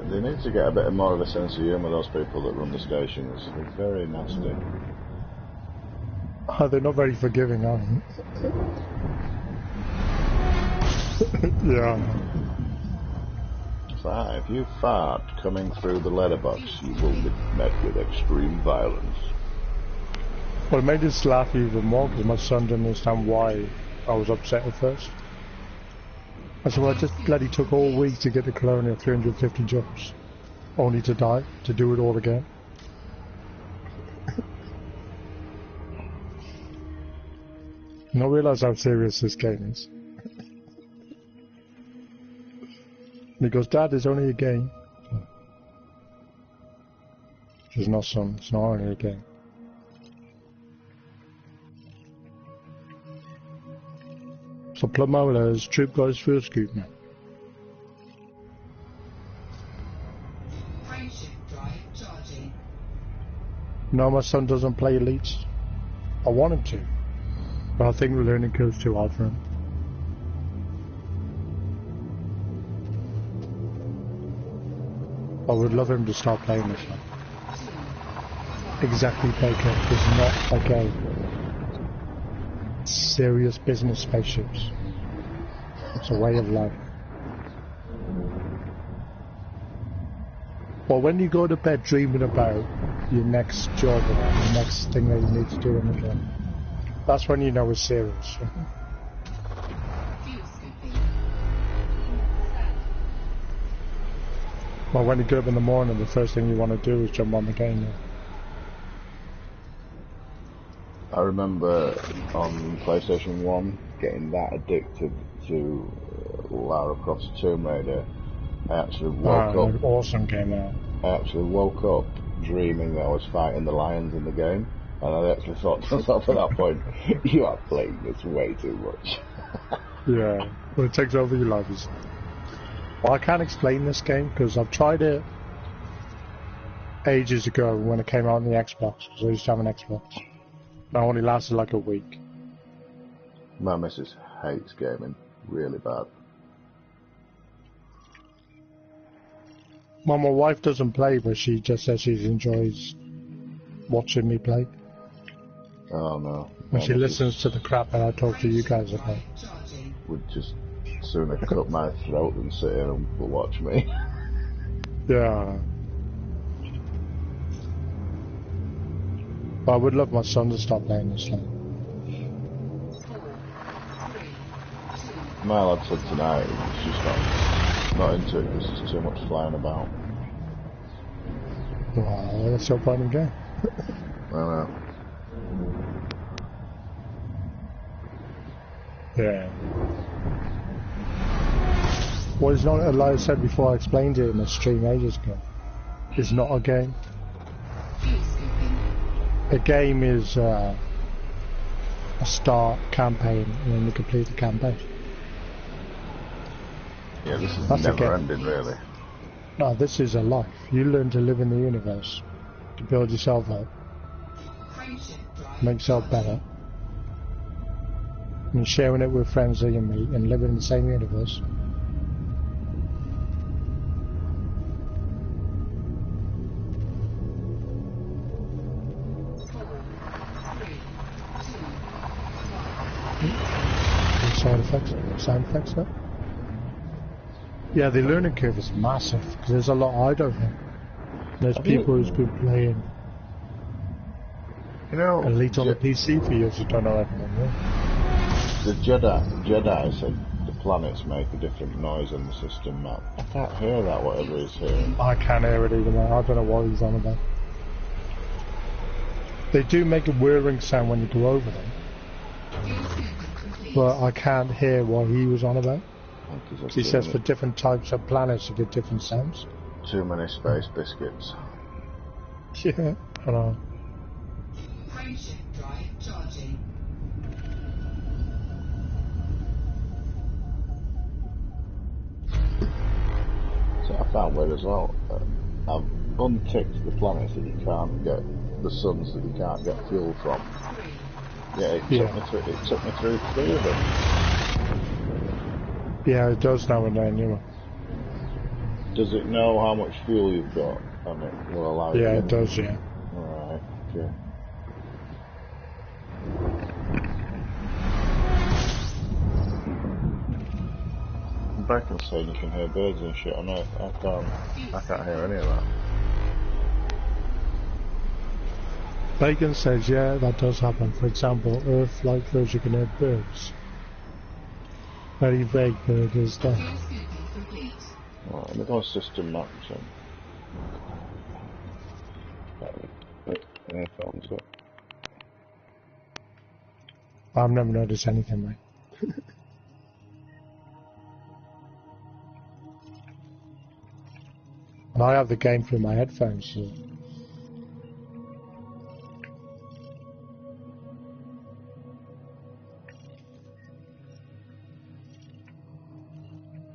Speaker 2: The They need to get a bit more of a sense of humour, those people that run the stations. They're very nasty.
Speaker 1: Oh, they're not very forgiving, are they? Yeah.
Speaker 2: It's like, if you fart coming through the letterbox, you will be met with extreme violence.
Speaker 1: Well, it made us laugh even more because my son didn't understand why I was upset at first. I said, well, I just bloody took all week to get the Coloina 350 jumps, only to die, to do it all again. And I realise how serious this game is. And he goes, Dad, it's only a game. It's not, son, it's not only a game. So Plumola troop got his first scoop now.
Speaker 3: Frameshift drive charging.
Speaker 1: No, my son doesn't play Elites. I want him to, but I think the learning curve's too hard for him. I would love him to start playing this one. Exactly, Baker. It's not a game. Serious business spaceships. It's a way of life. Well, when you go to bed dreaming about your next job or the next thing that you need to do in the game, that's when you know it's serious. Well, when you get up in the morning, the first thing you want to do is jump on the game.
Speaker 2: I remember on PlayStation 1 getting that addicted to Lara Croft's Tomb Raider. I actually woke up.
Speaker 1: An awesome game now.
Speaker 2: I actually woke up dreaming that I was fighting the lions in the game, and I actually thought to myself at that point, you are playing this way too much.
Speaker 1: Yeah, well, it takes over your life. Well, I can't explain this game because I've tried it ages ago when it came out on the Xbox, because I used to have an Xbox. That only lasted like a week.
Speaker 2: My missus hates gaming really bad.
Speaker 1: Well, my wife doesn't play, but she just says she enjoys watching me play.
Speaker 2: Oh no.
Speaker 1: And she listens to the crap that I talk to you guys about.
Speaker 2: Would just sooner cut my throat than sit here and watch me.
Speaker 1: Yeah. But I would love my son to stop playing this game.
Speaker 2: My lad said tonight he's just not into it because there's too much flying about.
Speaker 1: Well, that's your point of the game.
Speaker 2: I know.
Speaker 1: Yeah. Well, it's not, like I said before, I explained it in a stream ages ago. It's not a game. A game is a start campaign and then you complete the campaign.
Speaker 2: Yeah, this is
Speaker 1: That's
Speaker 2: never ending really.
Speaker 1: No, this is a life. You learn to live in the universe, to build yourself up, make yourself better, and sharing it with friends that you meet and living in the same universe. Sound effects there? Yeah, the learning curve is massive because there's a lot I don't know. There's people who's been playing Elite on the PC for years who don't know everything. Yeah?
Speaker 2: The Jedi said the planets make a different noise in the system map. I can't hear that, whatever he's hearing.
Speaker 1: I can't hear it either, man. I don't know what he's on about. They do make a whirring sound when you go over them, but I can't hear what he was on about. He says for different types of planets you get different sounds.
Speaker 2: Too many space biscuits.
Speaker 1: Yeah, I know.
Speaker 3: Frameshift drive charging.
Speaker 2: So I found weird as well. I've unticked the planets that you can't get, the suns that you can't get fuel from. Yeah, it took me through 3 of them.
Speaker 1: Yeah, it does now and then, you know.
Speaker 2: Does it know how much fuel you've got? And it will allow you.
Speaker 1: Yeah, it does, yeah.
Speaker 2: Alright, okay. Bacon saying you can hear birds and shit. I know I can't hear any of that.
Speaker 1: Bacon says, yeah, that does happen. For example, Earth-like birds, you can hear birds. Very vague bird is that.
Speaker 2: Right, let me go on system maps and earphones up.
Speaker 1: I've never noticed anything, mate. And I have the game through my headphones, so.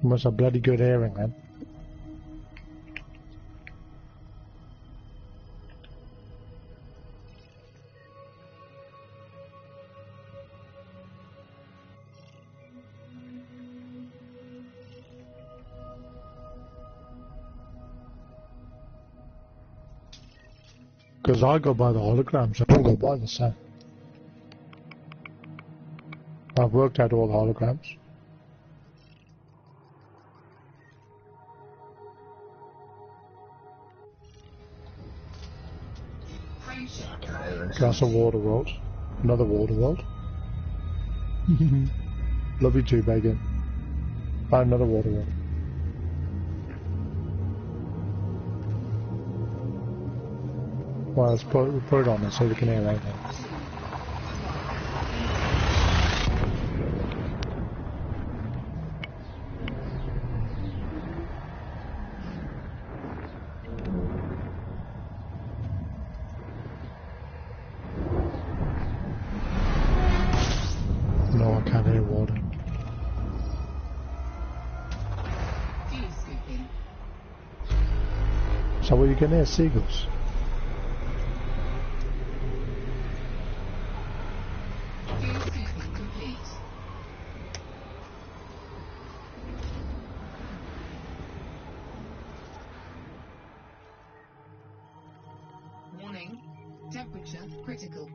Speaker 1: You must have bloody good hearing, man. Because I go by the holograms, I don't go by the sound. I've worked out all the holograms. That's a water world. Another water world. Love you too, Bacon. Another water world. Well, let's put it on there so we can hear anything. No, I can't hear water. So what you can hear? Seagulls?
Speaker 3: Warning, temperature critical.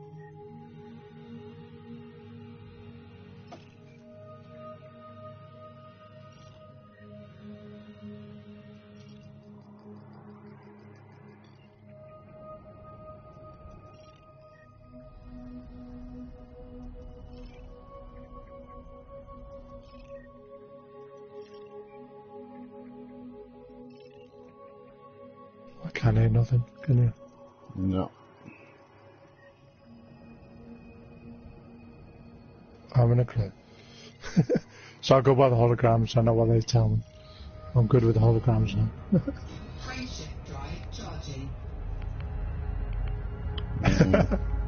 Speaker 1: I can't hear nothing, can you?
Speaker 2: No.
Speaker 1: I'm in a clue. So I go by the holograms, I know what they tell me. I'm good with the holograms now.
Speaker 3: Frameshift drive charging.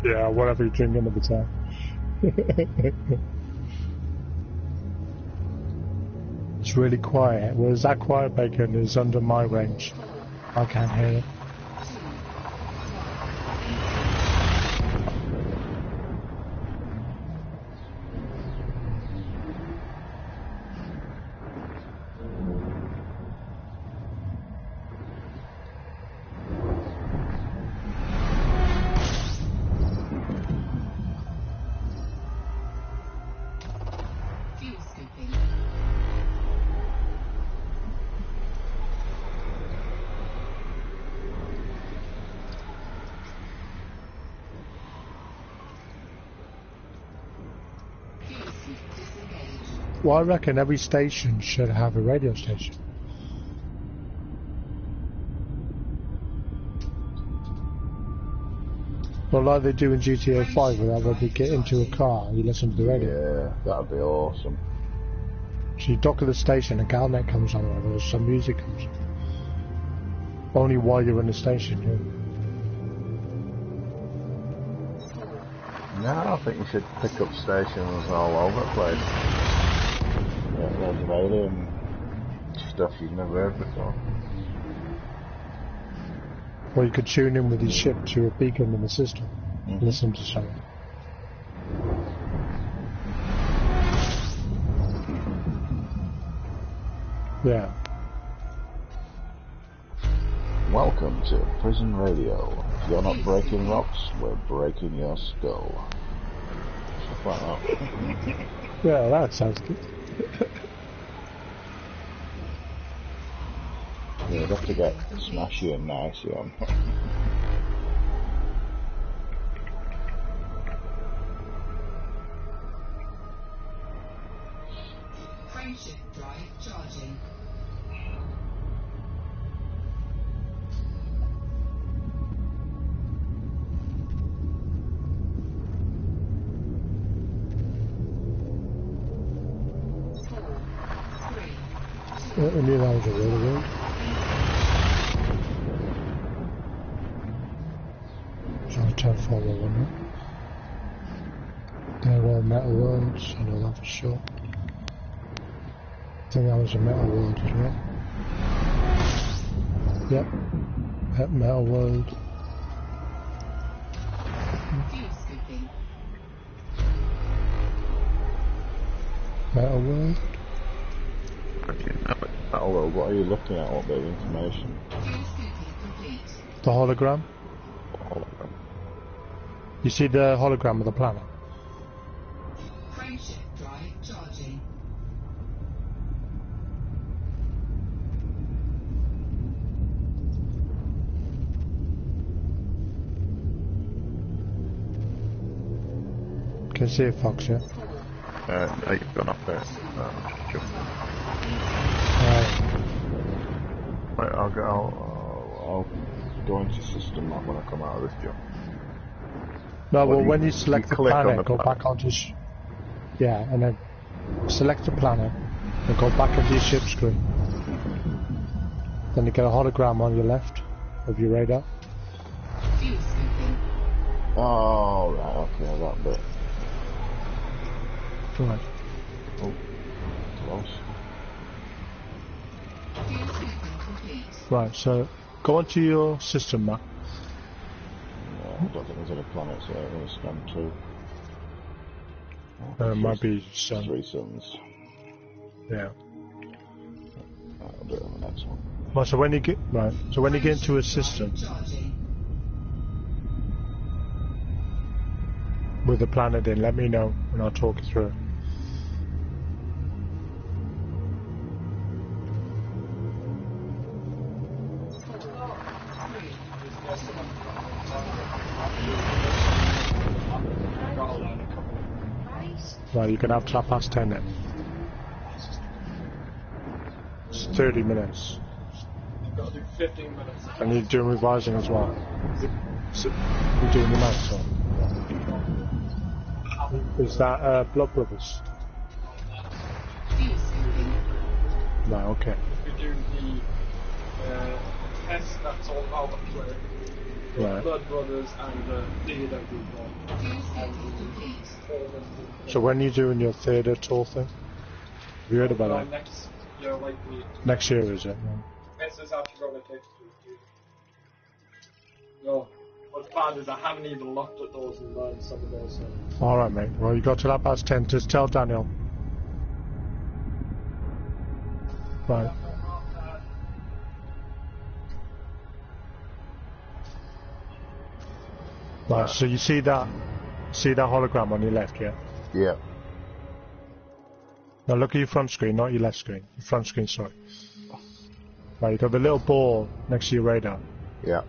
Speaker 1: Yeah, whatever you drink in the time. It's really quiet, whereas that quiet, Bacon, is under my range. I can't hear it.
Speaker 3: Fuel scooping. Fuel scoop disengaged.
Speaker 1: Well, I reckon every station should have a radio station. Well, like they do in GTA 5, where when you get into a car, you listen to the radio.
Speaker 2: Yeah, that'd be awesome.
Speaker 1: So you dock at the station, a Galnet comes on, or some music comes on. Only while you're in the station,
Speaker 2: No, I think you should pick up stations all over the place. Yeah, loads of alien stuff you've never heard before.
Speaker 1: Or you could tune in with your ship to a beacon in the system, and listen to something. Yeah.
Speaker 2: Welcome to Prison Radio. If you're not breaking rocks, we're breaking your skull. Stuff like that.
Speaker 1: Yeah, that sounds good.
Speaker 2: Yeah, you'd have to get smashy and nicey on.
Speaker 3: Frameshift drive charging.
Speaker 1: I knew that was a really good. So I'll turn forward on it. They're all metal worlds, I know that for sure. I think that was a metal world as well. Yep. Yep, metal world.
Speaker 3: Fuel scooping.
Speaker 1: Metal world.
Speaker 2: Although, what are you looking at? What bit of information?
Speaker 3: Fuel scooping complete.
Speaker 1: The hologram.
Speaker 2: Hologram.
Speaker 1: You see the hologram of the planet?
Speaker 3: Frameshift drive charging.
Speaker 1: Can you see it, Fox, yeah?
Speaker 2: You've gone up there. Sure. Right, I'll go into system map when I come out of this job.
Speaker 1: No, well,
Speaker 2: you-
Speaker 1: when you select the
Speaker 2: click on
Speaker 1: planet,
Speaker 2: the
Speaker 1: go
Speaker 2: planet.
Speaker 1: back onto... yeah, and then select the planet, and go back into your ship screen. Then you get a hologram on your left of your radar.
Speaker 3: Fuel scooping.
Speaker 2: Oh, right, okay, that bit.
Speaker 1: Right.
Speaker 2: Oh, close.
Speaker 3: Fuel scooping complete.
Speaker 1: Right, so go onto your system map.
Speaker 2: No, I don't think there's any planets there. I'm going to scan two.
Speaker 1: It might be some...
Speaker 2: Three suns.
Speaker 1: yeah.
Speaker 2: I'll do it on the next one.
Speaker 1: Well, so when you get... right, so when you get into a system
Speaker 3: Charging.
Speaker 1: with the planet in, let me know, and I'll talk you through it. Right, you can have till 10 then. It's 30 minutes.
Speaker 4: You've got to do 15 minutes.
Speaker 1: And you're doing revising as well. So you're doing the maths on. Is that Blood Brothers?
Speaker 3: Fuel scooping.
Speaker 1: Right, okay.
Speaker 4: We do the test that's all about the play.
Speaker 1: Right.
Speaker 4: Blood Brothers and Theatre Group.
Speaker 3: Fuel scooping complete.
Speaker 1: So when are you doing your theatre tour thing? Have you heard about that?
Speaker 4: Next year, likely.
Speaker 1: Next year, is it?
Speaker 4: This is actually going to take two. No. What's bad is I haven't even looked at those and learned some of those. So.
Speaker 1: Alright, mate. Well, you got till 10. Just tell Daniel. Right. Right, so you see that hologram on your left, yeah?
Speaker 2: Yeah.
Speaker 1: Now look at your front screen, not your left screen. Your front screen, sorry. Right, you got the little ball next to your radar.
Speaker 2: Yeah.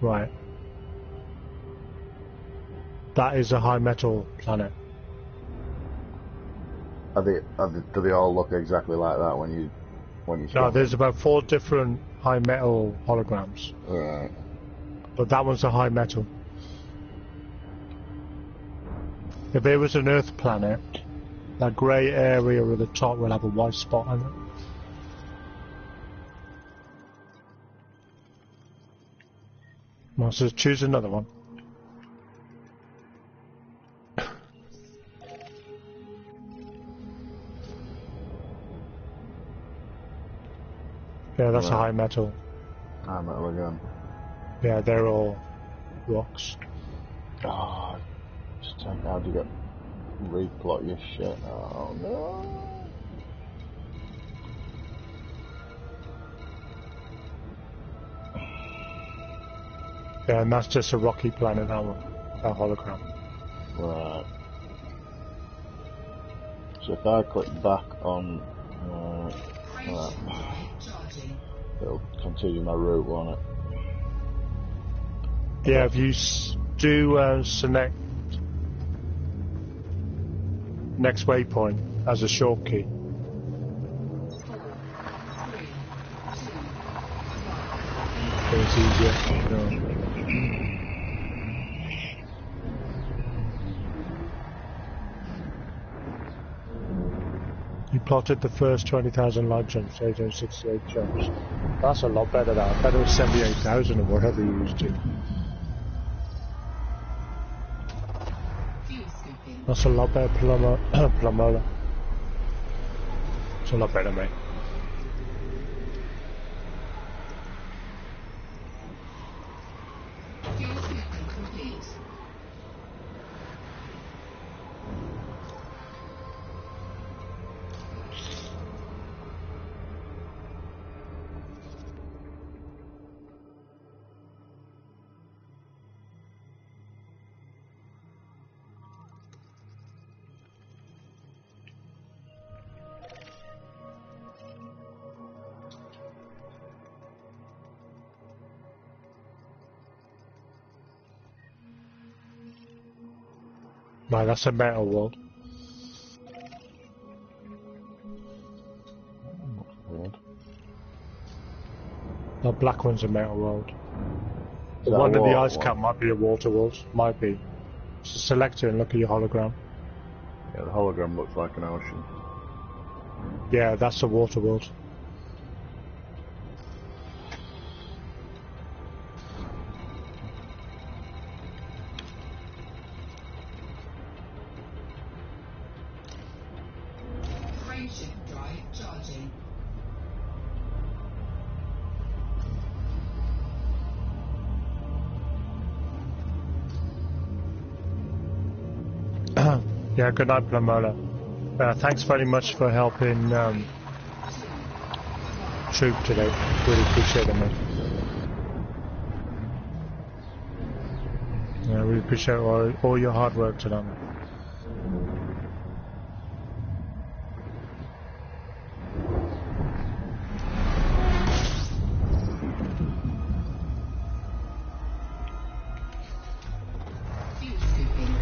Speaker 1: Right. That is a high metal planet.
Speaker 2: Do they all look exactly like that when you
Speaker 1: No,
Speaker 2: scan
Speaker 1: there's about 4 different high metal holograms.
Speaker 2: them? Right.
Speaker 1: But that one's a high metal. If it was an Earth planet, that grey area at the top will have a white spot on it. Well, so choose another one. Yeah, that's a
Speaker 2: Right.
Speaker 1: high metal.
Speaker 2: High metal again.
Speaker 1: Yeah, they're all rocks.
Speaker 2: Oh, just take how do you get replot your shit? Oh no.
Speaker 1: Yeah, and that's just a rocky planet, that one. That hologram.
Speaker 2: Right. So if I click back on... right. It'll continue my route, won't it?
Speaker 1: Yeah, if you do select next waypoint as a short key. It's easier. No. You plotted the first 20,000 live jumps, 868 jumps. That's a lot better than I bet it was 78,000 or whatever you used to. That's a lot better, Plumola. It's a lot better, mate. No, that's a metal world.
Speaker 2: Weird.
Speaker 1: The black one's a metal world.
Speaker 2: Is
Speaker 1: One
Speaker 2: that
Speaker 1: of the
Speaker 2: a
Speaker 1: ice
Speaker 2: water
Speaker 1: cap
Speaker 2: one?
Speaker 1: might be a water world. Might be. So select it and look at your hologram.
Speaker 2: Yeah, the hologram looks like an ocean.
Speaker 1: Yeah, that's the water world.
Speaker 3: Frameshift drive charging.
Speaker 1: Yeah, good night, Plumola. Thanks very much for helping Troop today. Really appreciate it, mate. Yeah, we appreciate all your hard work today, mate.
Speaker 3: Fuel scooping.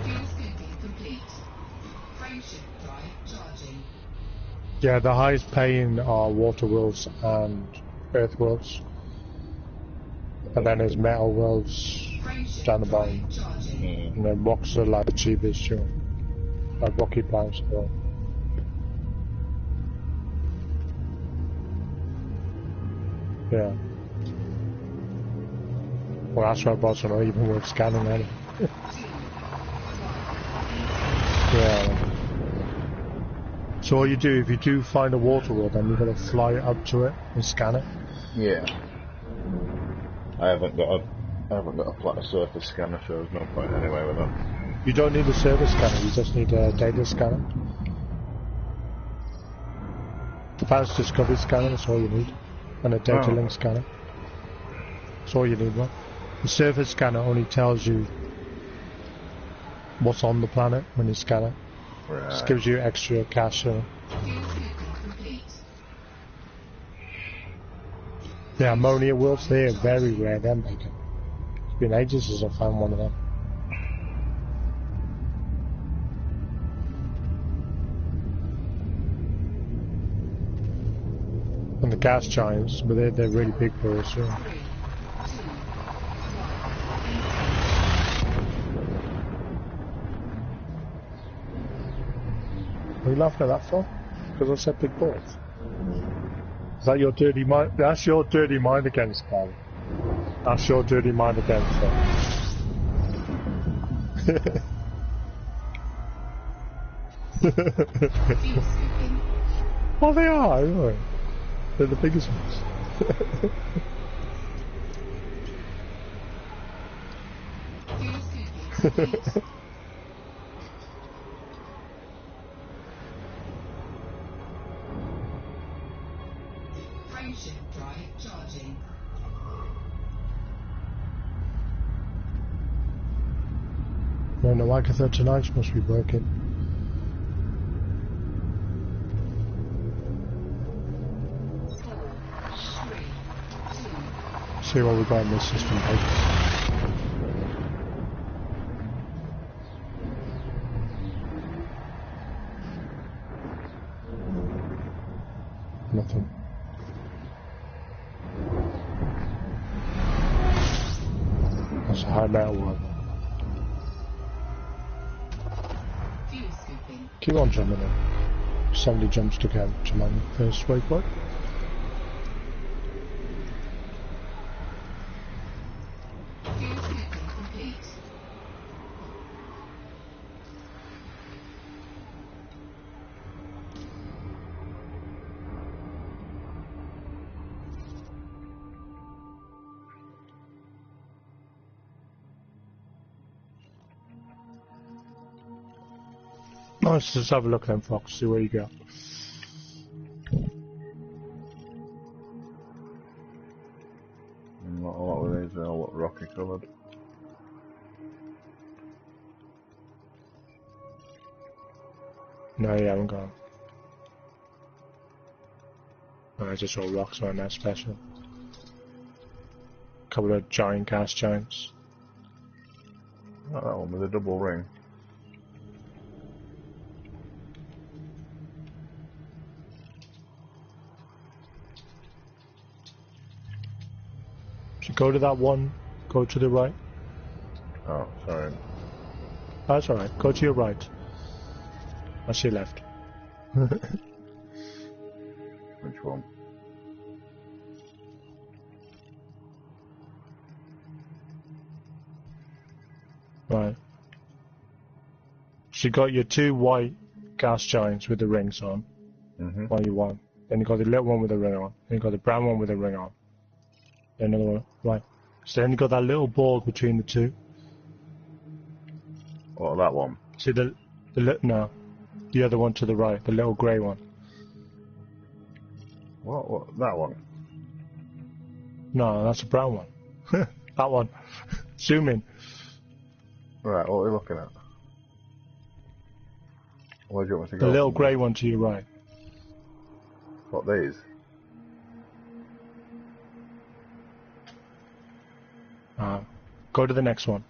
Speaker 3: Fuel scooping complete. Frameshift drive charging.
Speaker 1: Yeah, the highest paying are water worlds and earth worlds. And then there's metal worlds
Speaker 3: Frameshift
Speaker 1: down the bottom.
Speaker 3: drive charging.
Speaker 1: And then rocks are like the cheapest, too. Like rocky planets as well. Yeah. Well, that's why bots are not even worth scanning, are they? Yeah. So all you do, if you do find a water world, then you've got to fly up to it and scan it.
Speaker 2: Yeah. I haven't got a platter surface scanner, so there's no point anyway with that.
Speaker 1: You don't need a service scanner, you just need a data scanner. Advanced discovery scanner, that's all you need. And a data link scanner. That's all you need, man. The surface scanner only tells you what's on the planet when you scan it.
Speaker 2: Right.
Speaker 1: Just gives you extra cash.
Speaker 3: Fuel scooping complete.
Speaker 1: Yeah, ammonia worlds, they're very rare, them bacon. It's been ages since I found one of them. And the gas giants, but they're really big for us, yeah.
Speaker 3: 3, 2, 1.
Speaker 1: Are you laughing at that for? Because I said big balls. Is that your dirty mind? That's your dirty mind against Barry. That's your dirty mind against her.
Speaker 3: Fuel scooping.
Speaker 1: Well, they are, aren't they? They're the biggest ones.
Speaker 3: Fuel scooping complete.
Speaker 1: When the Micah 39 must be working. See what we got in this system, mate. Nothing. That's a high metal one.
Speaker 3: View scooping.
Speaker 1: Keep on jumping in. 70 jumps to get to my first waypoint.
Speaker 3: View scooping complete.
Speaker 1: Let's just have a look then, Fox, see where you go.
Speaker 2: Not a lot of these are all rocky coloured.
Speaker 1: No, you haven't gone. I just saw rocks on that special. Couple of giant gas giants.
Speaker 2: Not that one with a double ring.
Speaker 1: If you go to that one, go to the right.
Speaker 2: Oh, sorry.
Speaker 1: That's alright, go to your right. That's your left.
Speaker 2: Which one?
Speaker 1: Right. So you got your two white gas giants with the rings on.
Speaker 2: Mm-hmm.
Speaker 1: What you want. Then you got the little one with the ring on. Then you got the brown one with the ring on. Then another one. Right. So then you got that little ball between the two.
Speaker 2: What, that one?
Speaker 1: See no. The other one to the right, the little grey one.
Speaker 2: What? That one?
Speaker 1: No, that's a brown one. That one. Zoom in.
Speaker 2: Right, what are we looking at? Where do you want me to
Speaker 1: The
Speaker 2: go?
Speaker 1: little grey one to your right.
Speaker 2: What, these?
Speaker 1: Go to the next one.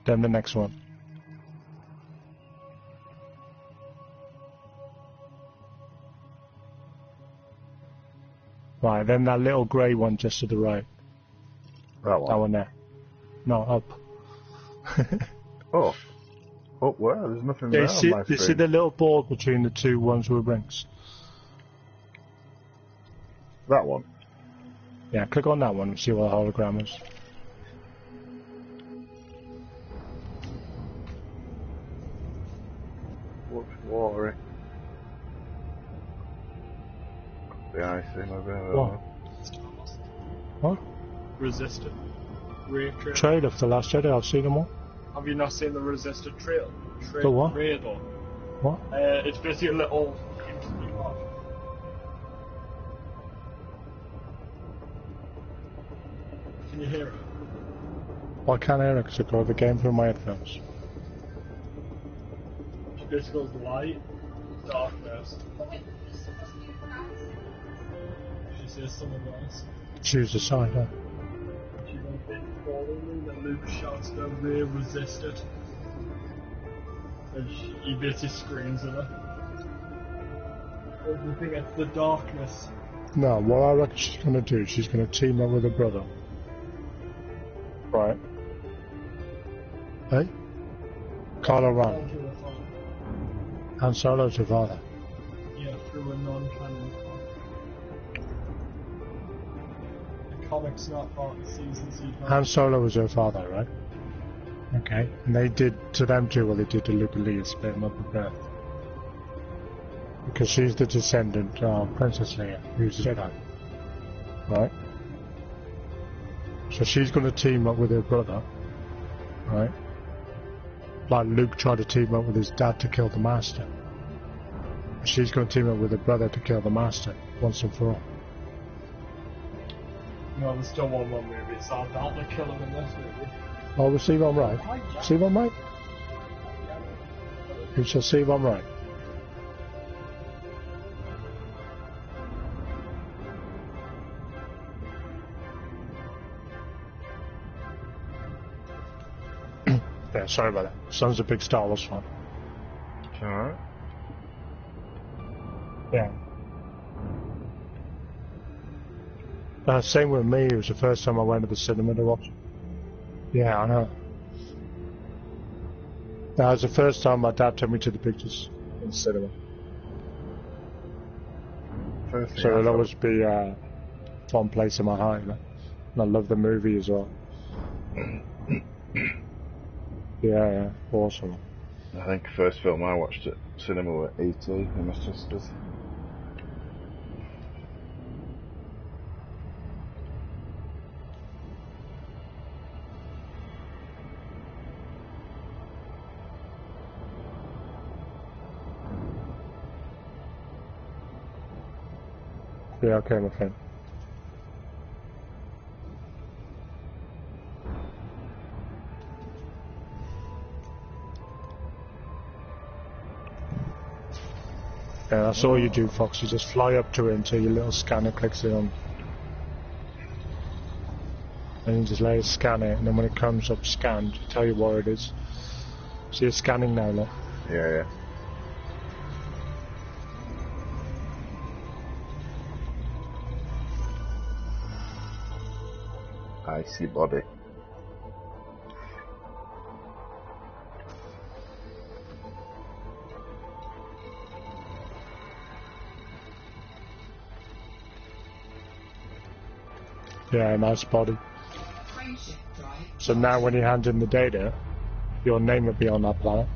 Speaker 1: Then the next one. Right, then that little grey one just to the right.
Speaker 2: That one?
Speaker 1: That one there. No, up.
Speaker 2: Oh. Up where? There's nothing
Speaker 1: You
Speaker 2: there
Speaker 1: see,
Speaker 2: on my
Speaker 1: you see
Speaker 2: screen.
Speaker 1: the little ball between the two ones with rings?
Speaker 2: That one?
Speaker 1: Yeah, click on that one and see what the hologram is.
Speaker 2: Looks watery. The icy, maybe. I don't
Speaker 1: What?
Speaker 2: know.
Speaker 1: What?
Speaker 4: Resisted. Raid trail.
Speaker 1: Trailer for the Last Jedi, I've seen them all.
Speaker 4: Have you not seen the resisted trail?
Speaker 1: The what?
Speaker 4: Radar.
Speaker 1: What?
Speaker 4: It's basically a little interview map. Can you hear it?
Speaker 1: Well, I can't hear it because I got the game through my headphones.
Speaker 4: She basically goes light, darkness. She says some of those.
Speaker 1: Choose the side, huh?
Speaker 4: She goes big forward, then Luke shouts to her, "Ray resisted." And he basically screams at her. Everything at the darkness.
Speaker 1: No, what I reckon she's going to do, she's going to team up with her brother. Right. Hey? Kylo Ren.
Speaker 4: Through a phone.
Speaker 1: Han Solo's her father.
Speaker 4: Yeah, through a non-canon comic. The comic's not part of the season, so you can't.
Speaker 1: Han Solo was her father, right? Okay. And they did to them too what they did to Luke and Leia, split them up at birth. Because she's the descendant of Princess Leia, who's a Jedi. Right? So she's going to team up with her brother. Right? Like Luke tried to team up with his dad to kill the Master. She's going to team up with her brother to kill the Master, once and for all.
Speaker 4: No, there's still one more movie, so I doubt they kill him in this movie.
Speaker 1: Oh, we'll see if I'm right. See if I'm right? We shall see if I'm right. Yeah, sorry about that. Son's a big Star Wars fan.
Speaker 2: It's alright.
Speaker 1: Yeah. Same with me, it was the first time I went to the cinema to watch. Yeah, I know. That was the first time my dad took me to the pictures in the cinema. So it'll always be a fun place in my heart, you know? And I love the movie as well. Yeah, awesome.
Speaker 2: I think the first film I watched at cinema were E.T. and my sisters.
Speaker 1: Yeah, okay, my friend. Yeah, that's all you do, Fox. You just fly up to it until your little scanner clicks it on. And you just let it scan it, and then when it comes up scanned, tell you what it is. See, it's scanning now, look.
Speaker 2: Yeah. Icy body.
Speaker 1: Yeah, nice body. So now when you hand in the data, your name will be on that planet.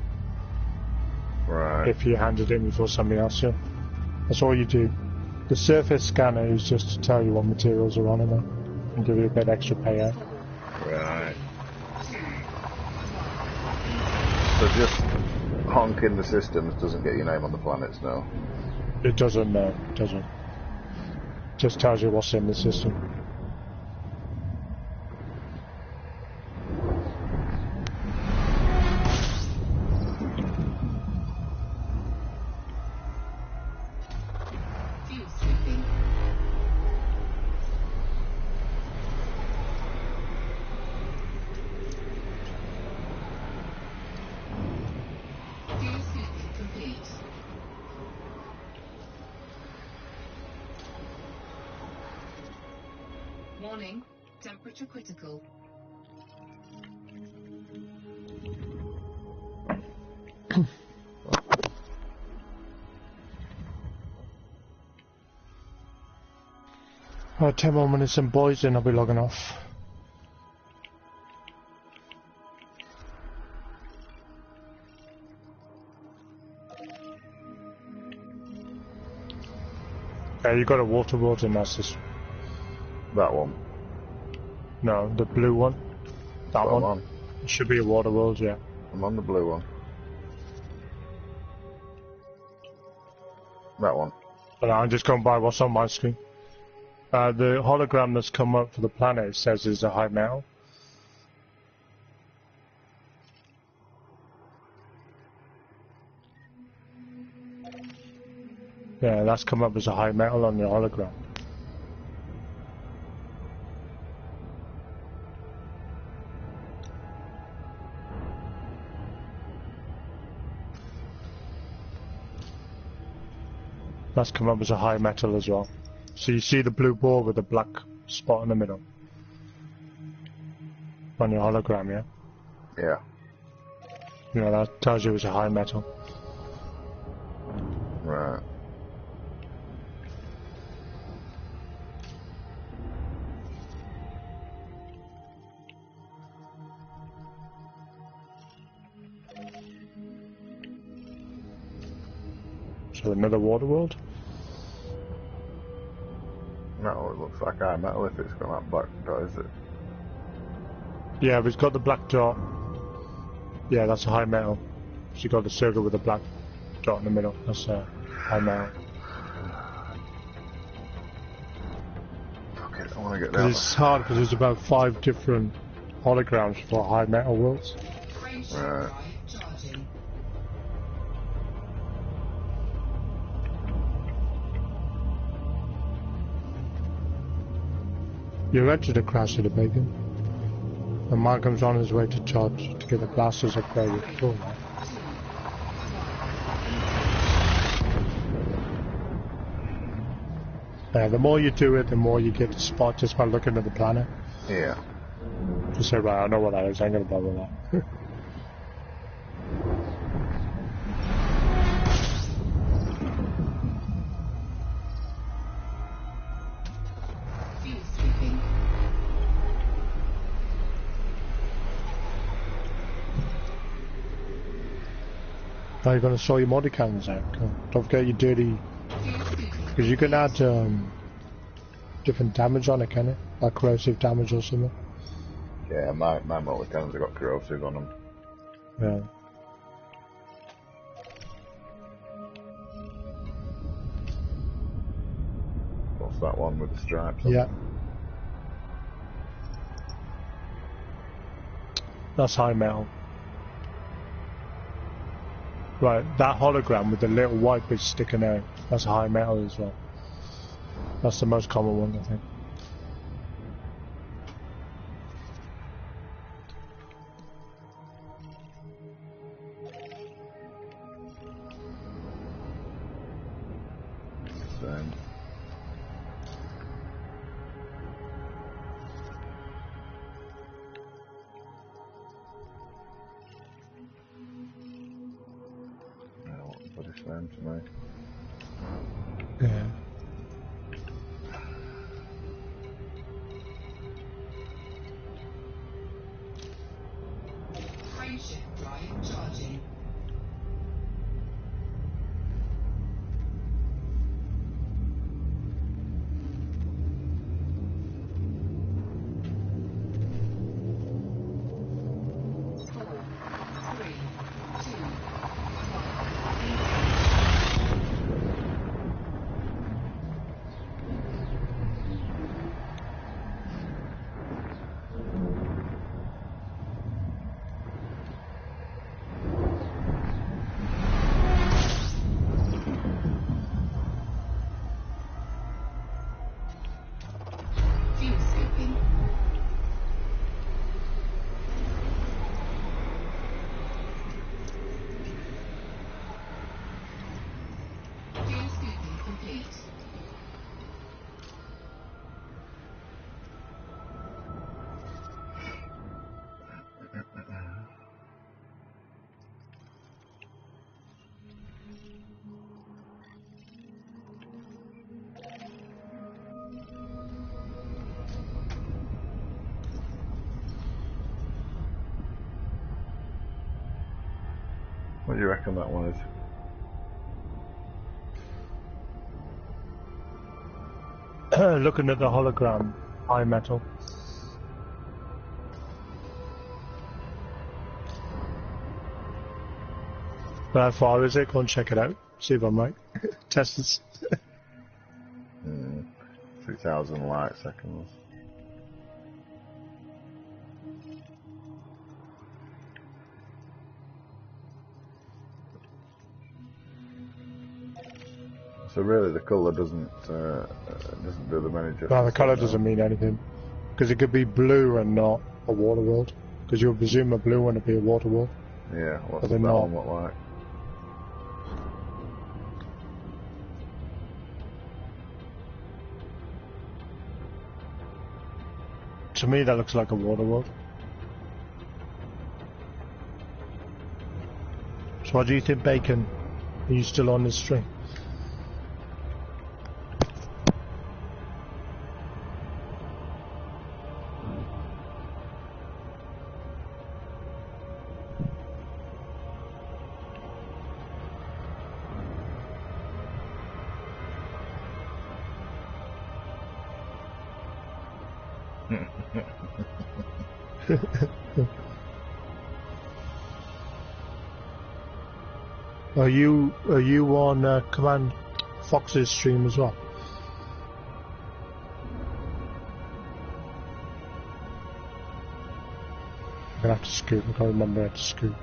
Speaker 2: Right.
Speaker 1: If you hand it in before somebody else, yeah. That's all you do. The surface scanner is just to tell you what materials are on it and give you a bit extra payout.
Speaker 2: Right. So just honking the systems doesn't get your name on the planets, no?
Speaker 1: It doesn't, no, it doesn't. Just tells you what's in the system.
Speaker 3: Warning, temperature critical.
Speaker 1: Alright, 10 more minutes and boys, then I'll be logging off. Yeah, you got a water world in that system.
Speaker 2: That one.
Speaker 1: No, the blue one. That
Speaker 2: Well,
Speaker 1: one. It should be a water world, yeah.
Speaker 2: I'm on the blue one. That one.
Speaker 1: But I'm just going by what's on my screen. The hologram that's come up for the planet says it's a high metal. Yeah, that's come up as a high metal on your hologram. That's come up as a high metal as well. So you see the blue ball with the black spot in the middle on your hologram, yeah?
Speaker 2: Yeah.
Speaker 1: Yeah, that tells you it's a high metal.
Speaker 2: Right.
Speaker 1: So another water world?
Speaker 2: No, it looks like high metal if it's got that black dot, is it?
Speaker 1: Yeah, but it's got the black dot. Yeah, that's a high metal. So you got the circle with the black dot in the middle. That's a high metal.
Speaker 2: Fucking want to get
Speaker 1: Because
Speaker 2: down.
Speaker 1: it's hard because there's about 5 different holograms for high metal worlds.
Speaker 2: Right.
Speaker 1: You're ready to crash into Bacon. And Malcolm's on his way to charge to get the blasters upgraded. Cool, man. The more you do it, the more you get to spot just by looking at the planet.
Speaker 2: Yeah.
Speaker 1: Just say, right, I know what that is, I ain't gonna bother that. Now you're going to sort your modicans out. Don't forget your dirty... Because you can add different damage on it, can it? Like corrosive damage or something.
Speaker 2: Yeah, my multicans have got corrosive on them.
Speaker 1: Yeah.
Speaker 2: What's that one with the stripes on?
Speaker 1: Yeah. That's high metal. Right, that hologram with the little white bit sticking out, that's high metal as well. That's the most common one, I think.
Speaker 2: Same. Same to me.
Speaker 1: Yeah.
Speaker 3: Frameship drive charging.
Speaker 2: What do you reckon that one is?
Speaker 1: Looking at the hologram, high metal. How far is it? Go and check it out. See if I'm right. Test this.
Speaker 2: 3,000 light seconds. So really, the colour doesn't do them any justice.
Speaker 1: No, the colour doesn't mean anything, because it could be blue and not a water world. Because you'll presume a blue one to be a water world.
Speaker 2: Yeah, what's
Speaker 1: But
Speaker 2: that
Speaker 1: they're
Speaker 2: one
Speaker 1: not.
Speaker 2: look like?
Speaker 1: To me, that looks like a water world. So what do you think, Bacon? Are you still on this string? Are you on Command Fox's stream as well? I'm gonna have to scoot. I can't remember how to scoot.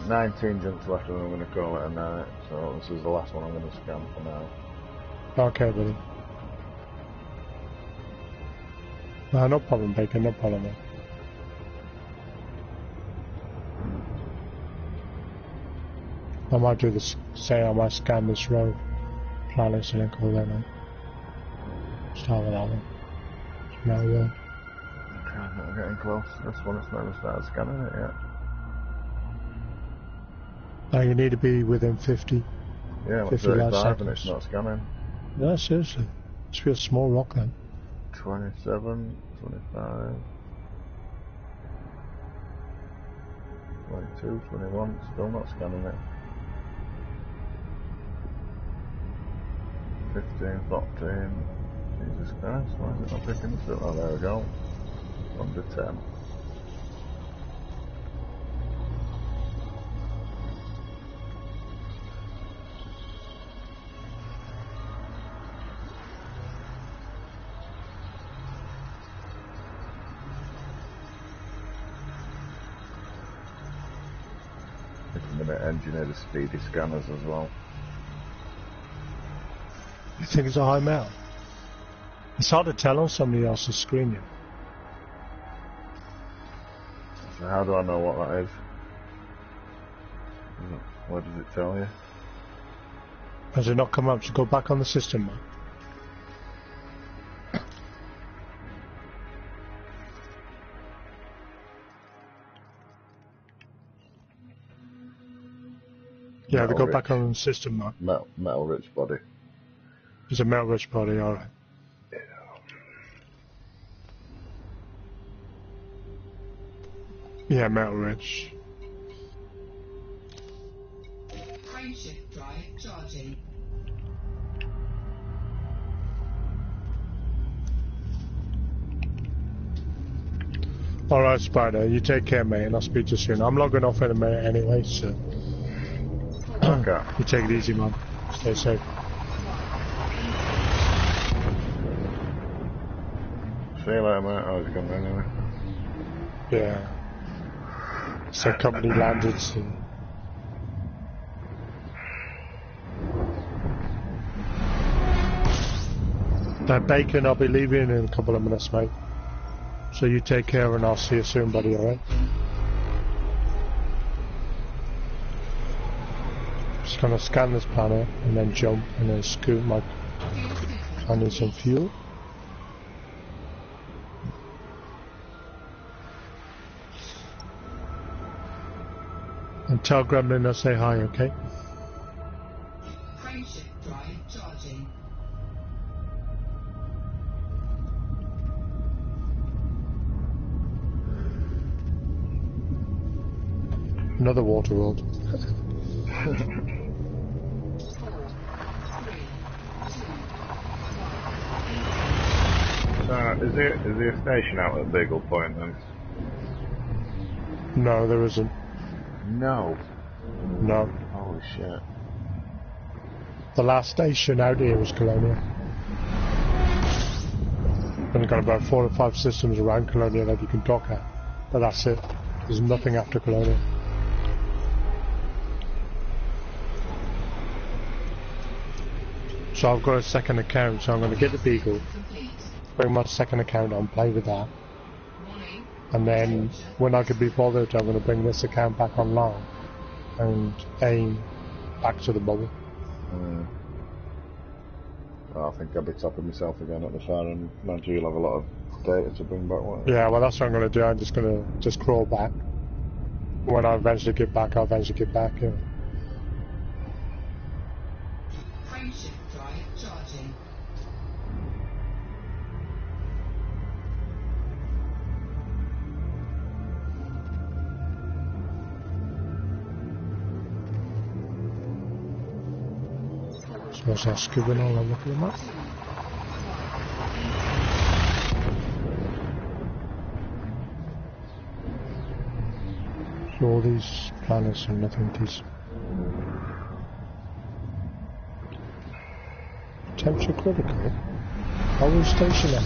Speaker 2: 19 jumps left and I'm going to call it a night, so this is the last one I'm going to scan for now.
Speaker 1: Okay, buddy. No problem, Bacon, no problem, mate. I might do this, say I might scan this road, planets and then call that one. Start with that one. No, yeah.
Speaker 2: Okay, I'm getting close. This one has never started scanning it yet.
Speaker 1: No, you need to be within 50.
Speaker 2: Yeah, I'm
Speaker 1: 50 light
Speaker 2: 35
Speaker 1: seconds.
Speaker 2: and it's not scanning.
Speaker 1: No, seriously. Must be a small rock then.
Speaker 2: 27, 25, 22, 21, still not scanning it. 15, 14, Jesus Christ, why is it not picking this up? Oh, there we go. Under 10. I'm going to engineer the speedy scanners as well.
Speaker 1: You think it's a high mount? It's hard to tell on somebody else's screen yet.
Speaker 2: So how do I know what that is? What does it tell you?
Speaker 1: Has it not come up? So go back on the system, man. Yeah, they go
Speaker 2: Rich.
Speaker 1: back on the system, man.
Speaker 2: Metal rich body.
Speaker 1: It's a metal rich body, alright. Yeah, metal rich.
Speaker 3: Frameshift drive charging.
Speaker 1: Alright, Spider, you take care, mate, and I'll speak to you soon. I'm logging off in a minute anyway, so...
Speaker 2: Okay.
Speaker 1: You take it easy, man. Stay safe.
Speaker 2: See you later, mate. I was going anyway.
Speaker 1: Yeah. So company landed, so... Bacon, I'll be leaving in a couple of minutes, mate. So you take care and I'll see you soon, buddy, alright? Just gonna scan this planet and then jump and then scoot my... I need some fuel. And tell Gremlin I'll say hi, okay?
Speaker 3: Frameshift drive charging.
Speaker 1: Another water world.
Speaker 2: Is there a station out at Beagle Point then?
Speaker 1: No, there isn't.
Speaker 2: No.
Speaker 1: No.
Speaker 2: Holy shit.
Speaker 1: The last station out here was Colonia. Only got about 4 or 5 systems around Colonia that you can dock at. But that's it. There's nothing after Colonia. So I've got a second account, so I'm going to get the Beagle, bring my second account on, play with that, and then when I could be bothered, I'm going to bring this account back online and aim back to the bubble.
Speaker 2: Well, I think I'll be topping myself again at the far end. Mind you, you'll have a lot of data to bring back.
Speaker 1: Yeah, well that's what I'm going to do. I'm just going to just crawl back. When I eventually get back, I'll eventually get back. You know.
Speaker 3: Frameshift drive charging.
Speaker 1: So what's that scooping all I'm looking at? So all these planets are nothing decent. Temperature critical? How are we stationary?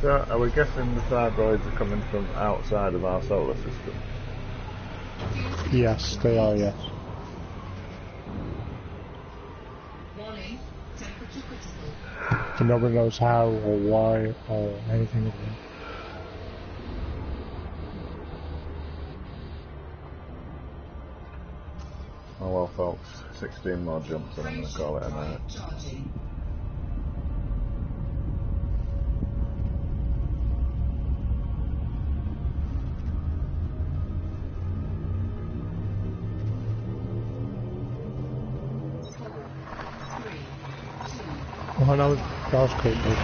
Speaker 2: So, are we guessing the fibroids are coming from outside of our solar system?
Speaker 1: Yes, they are, yes.
Speaker 3: Warning, temperature critical.
Speaker 1: But nobody knows how or why or anything of that.
Speaker 2: Oh well, folks, 16 more jumps and I'm going to call it a night.
Speaker 3: Charging.
Speaker 1: Oh, that was great, baby.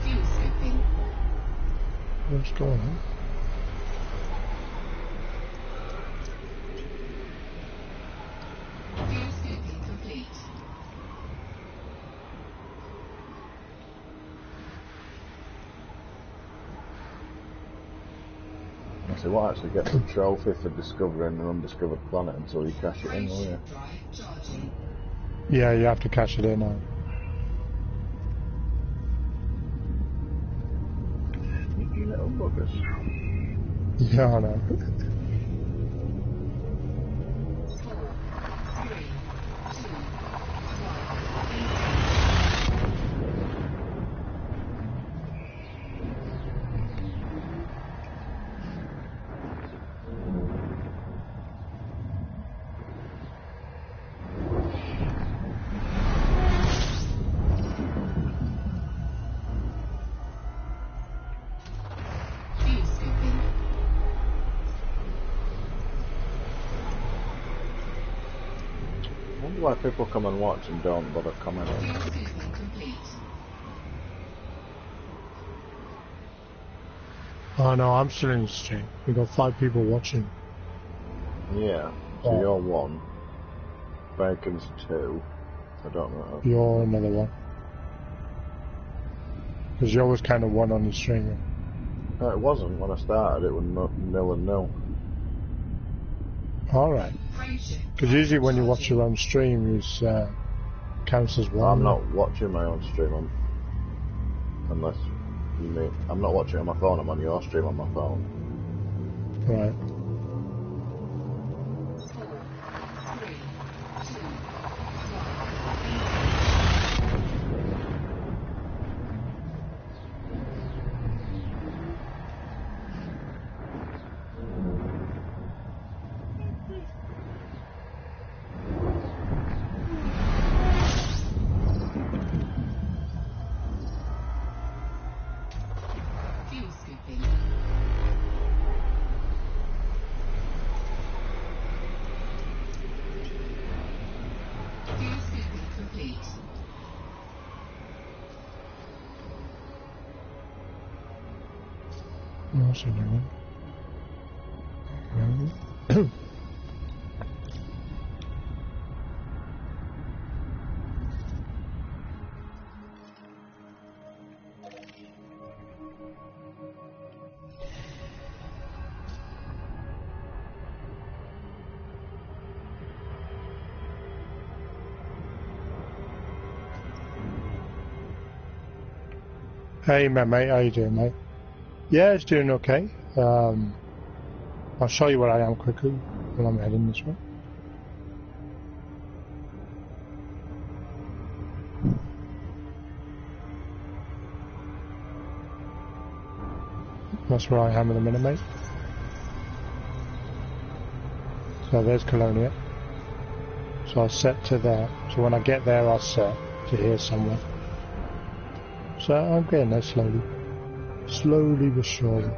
Speaker 3: Fuel scooping.
Speaker 1: What's going on?
Speaker 3: Fuel scooping complete.
Speaker 2: So what actually gets a trophy for discovering an undiscovered planet until you cash it in, will you?
Speaker 3: Drive charging.
Speaker 1: Yeah, you have to cash it in now.
Speaker 2: Sneaky little buggers.
Speaker 1: Yeah, I know.
Speaker 3: 4, 3, 2, 1. Fuel scooping.
Speaker 2: I wonder why people come and watch and don't bother commenting.
Speaker 3: Fuel scooping complete.
Speaker 1: Oh no, I'm still in the stream. We've got 5 people watching.
Speaker 2: Yeah, so
Speaker 1: Yeah.
Speaker 2: you're 1. Bacon's 2. I don't know.
Speaker 1: You're another one. Because you're always kind of one on the stream.
Speaker 2: No, it wasn't. When I started, it was nil and nil.
Speaker 1: Alright.
Speaker 3: Frameshift
Speaker 1: Because usually when you watch your own stream, it counts as one.
Speaker 2: I'm not watching my own stream, unless you mean... I'm not watching it on my phone, I'm on your stream on my phone.
Speaker 1: Right.
Speaker 3: 4, 3, 2, 1. Fuel scooping. Fuel scooping complete.
Speaker 1: What's the new one? Hey, mate, how you doing, mate? Yeah, it's doing okay. I'll show you where I am quickly when I'm heading this way. That's where I am in a minute, mate. So there's Colonia. So I'll set to there. So when I get there, I'll set to here somewhere. So I'm getting there slowly. Slowly but surely.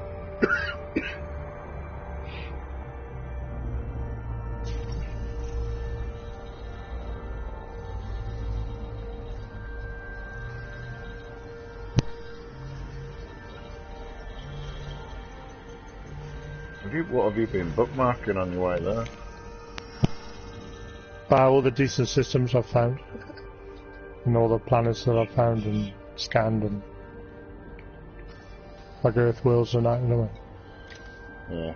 Speaker 2: What have you been bookmarking on your way there?
Speaker 1: All the decent systems I've found. And all the planets that I found and scanned and like Earth wheels and that, anyway.
Speaker 2: Yeah.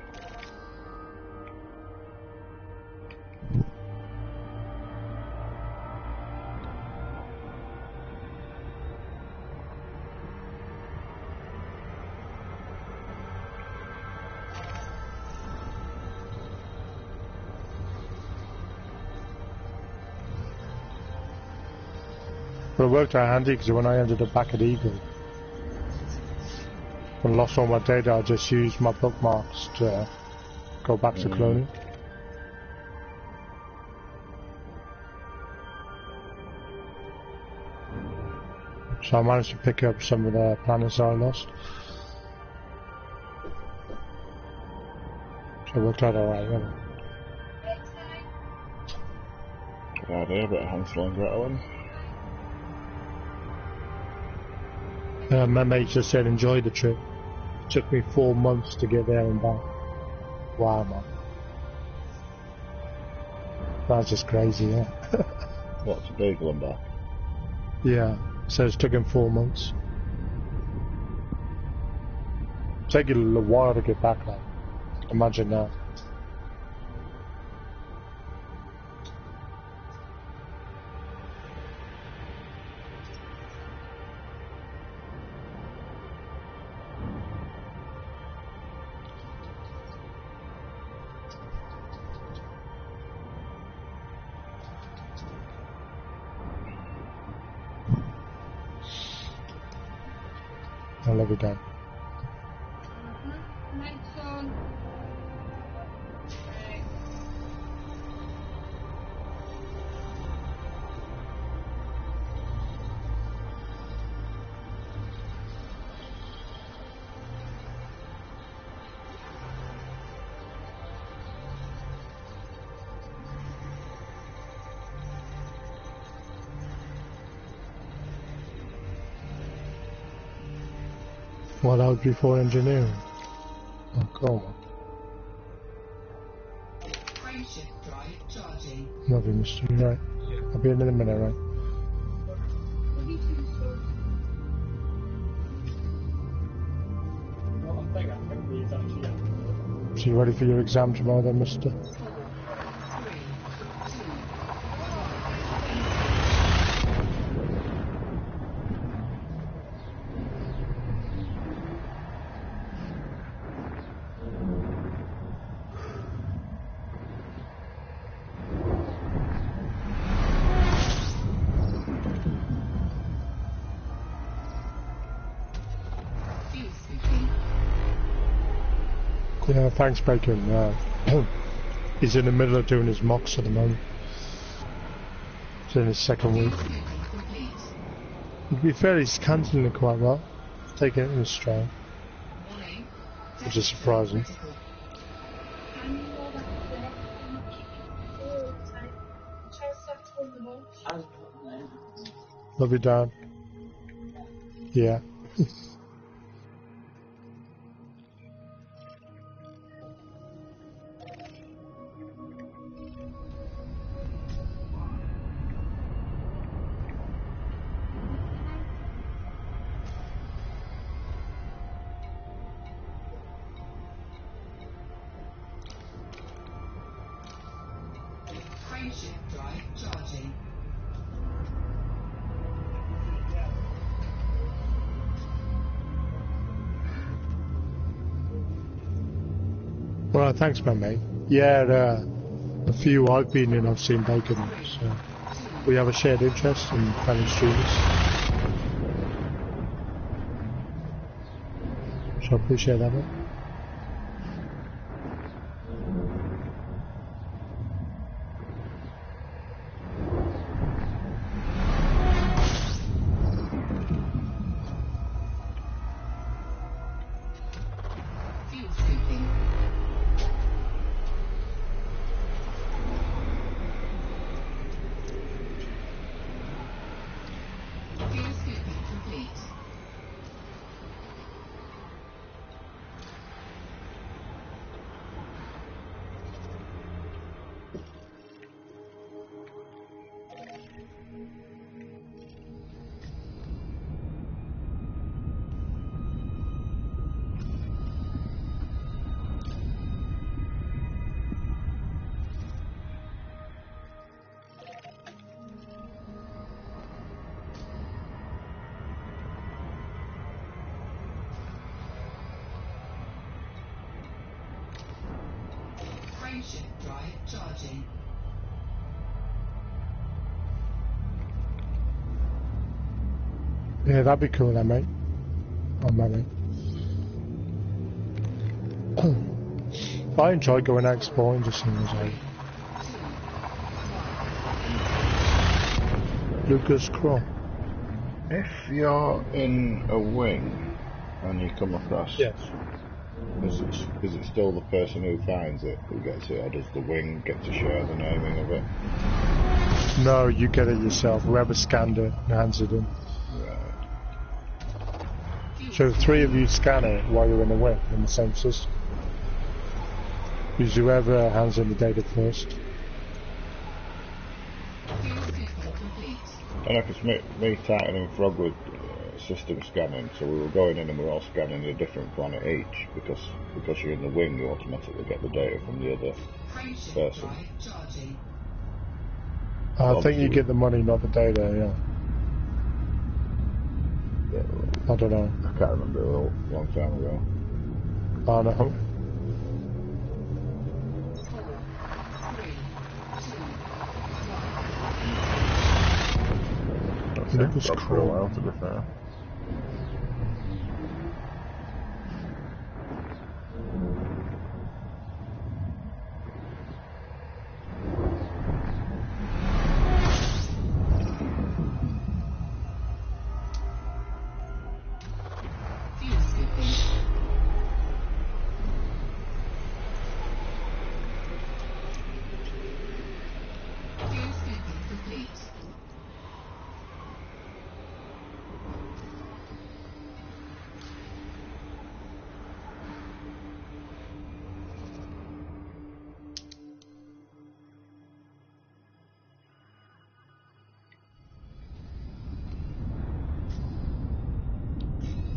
Speaker 1: But it worked out handy because when I ended up back at Eagle and lost all my data, I just used my bookmarks to go back to Coloina. So I managed to pick up some of the planets I lost. So it worked out alright, really.
Speaker 2: Good idea, a bit of Hansel and Gretel.
Speaker 1: My mate just said enjoy the trip. It took me 4 months to get there and back. Wow, man. That's just crazy, yeah.
Speaker 2: What, to Beagle and back?
Speaker 1: Yeah, so it took him 4 months. Take it a little while to get back, like. Imagine that. I love you, Dad. Well, that was before engineering. Oh, come on.
Speaker 3: Frameshift drive charging.
Speaker 1: Love you, mister. You're right. I'll be in a minute, right? So you ready for your exam tomorrow then, mister?
Speaker 3: 4, 3, 2, fuel sweeping.
Speaker 1: Yeah, thanks, Bacon. He's in the middle of doing his mocks at the moment. He's in his second week.
Speaker 3: Fuel sweeping complete.
Speaker 1: To be fair, he's cancelling it quite well. Taking it in stride.
Speaker 3: Warning.
Speaker 1: Which is surprising.
Speaker 3: Critical.
Speaker 1: Love you, Dad. Yeah.
Speaker 3: Frameshift drive charging.
Speaker 1: Well, thanks, my mate. Yeah, a few I've been in, I've seen Bacon. So we have a shared interest in planning streamers. So I appreciate that, mate.
Speaker 3: Fuel sweeping. Fuel sweeping complete. Charging.
Speaker 1: Yeah, that'd be cool, then, mate. Oh, mate. I enjoy going out exploring, just seeing as like Lucas Crawl.
Speaker 2: If you're in a wing and you come across,
Speaker 1: Yes.
Speaker 2: is it still the person who finds it who gets it, or does the wing get to share the naming of it?
Speaker 1: No, you get it yourself. Whoever scanned it hands it in.
Speaker 2: Right.
Speaker 1: So 3 of you scan it while you're in the wing in the same system. Because whoever hands in the data first.
Speaker 3: Fuel system complete.
Speaker 2: And I could me Titan and Frog with system scanning, so we were going in and we were all scanning a different planet each, because you're in the wing, you automatically get the data from the other
Speaker 3: Frameshift
Speaker 2: person.
Speaker 3: drive charging.
Speaker 1: I think you get the money, not the data,
Speaker 2: Yeah,
Speaker 1: I don't know.
Speaker 2: I can't remember, a long time ago.
Speaker 1: I know.
Speaker 3: 4, 3, 2,
Speaker 2: That's
Speaker 1: Lucas
Speaker 2: it, for a
Speaker 1: Crawl.
Speaker 2: while, to be fair.
Speaker 3: fuel scooping. Fuel scooping complete.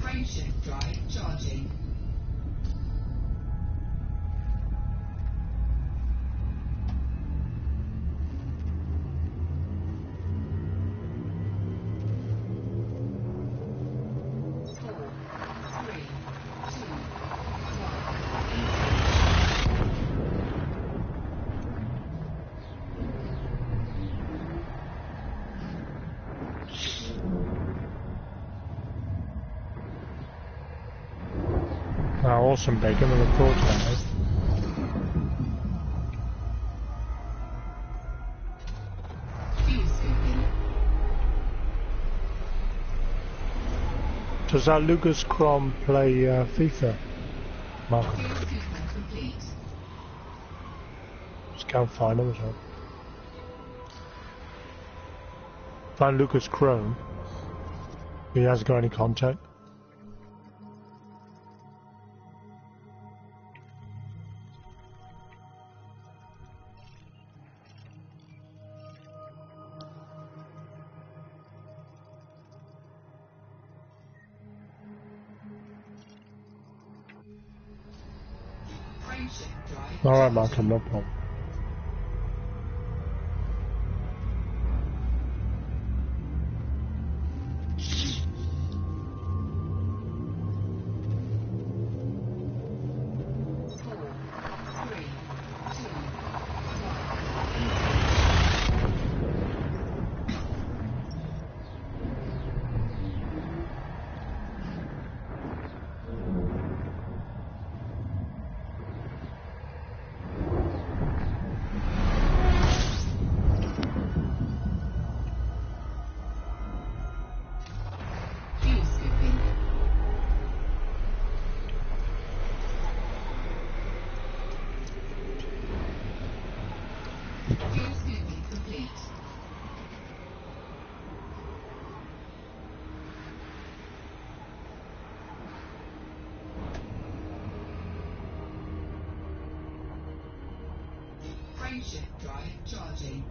Speaker 3: Frameshift drive charging.
Speaker 1: Awesome bacon, I look forward to that, mate.
Speaker 3: Fuel scooping.
Speaker 1: Does that Lucas Crom play FIFA? Malcolm,
Speaker 3: Fuel scooping complete.
Speaker 1: just can't find him as well. Find Lucas Chrome. He hasn't got any contact.
Speaker 3: Frameshift drive.
Speaker 1: Alright, Malcolm, no problem.
Speaker 3: Fuel scooping. Fuel scooping complete. Frameshift drive charging.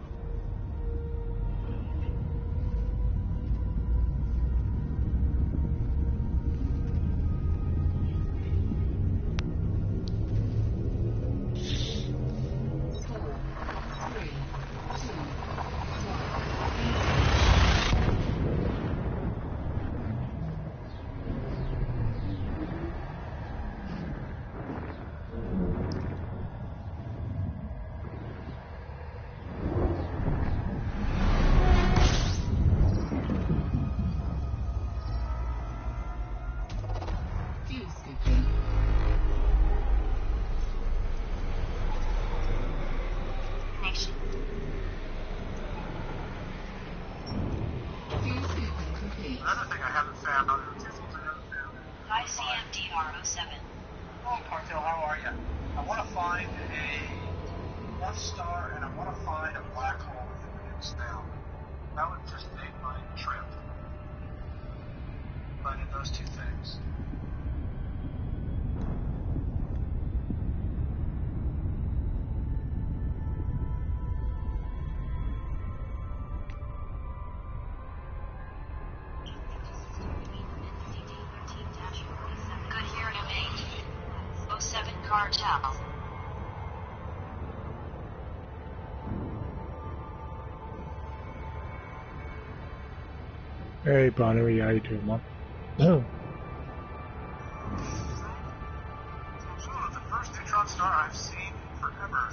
Speaker 5: ICMDR07.
Speaker 4: Oh, Cartel, how are you? I want to find a North Star and I want to find a black hole in the next now. That would just make my trip. Finding those two things.
Speaker 5: Good hearing of 807 Cartel.
Speaker 1: Hey, Barney, how you doing, man?
Speaker 4: Oh, the first neutron star I've seen forever.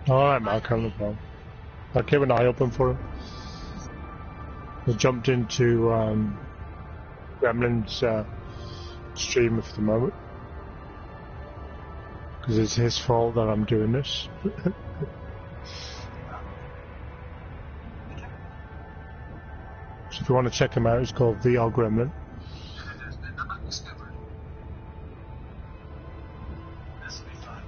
Speaker 1: Alright, Mark, I'm no problem. I'll keep an eye open for him. I jumped into Gremlin's stream for the moment. Because it's his fault that I'm doing this. So if you want to check him out, it's called VR Gremlin.
Speaker 4: It has been not discovered. This will be fun.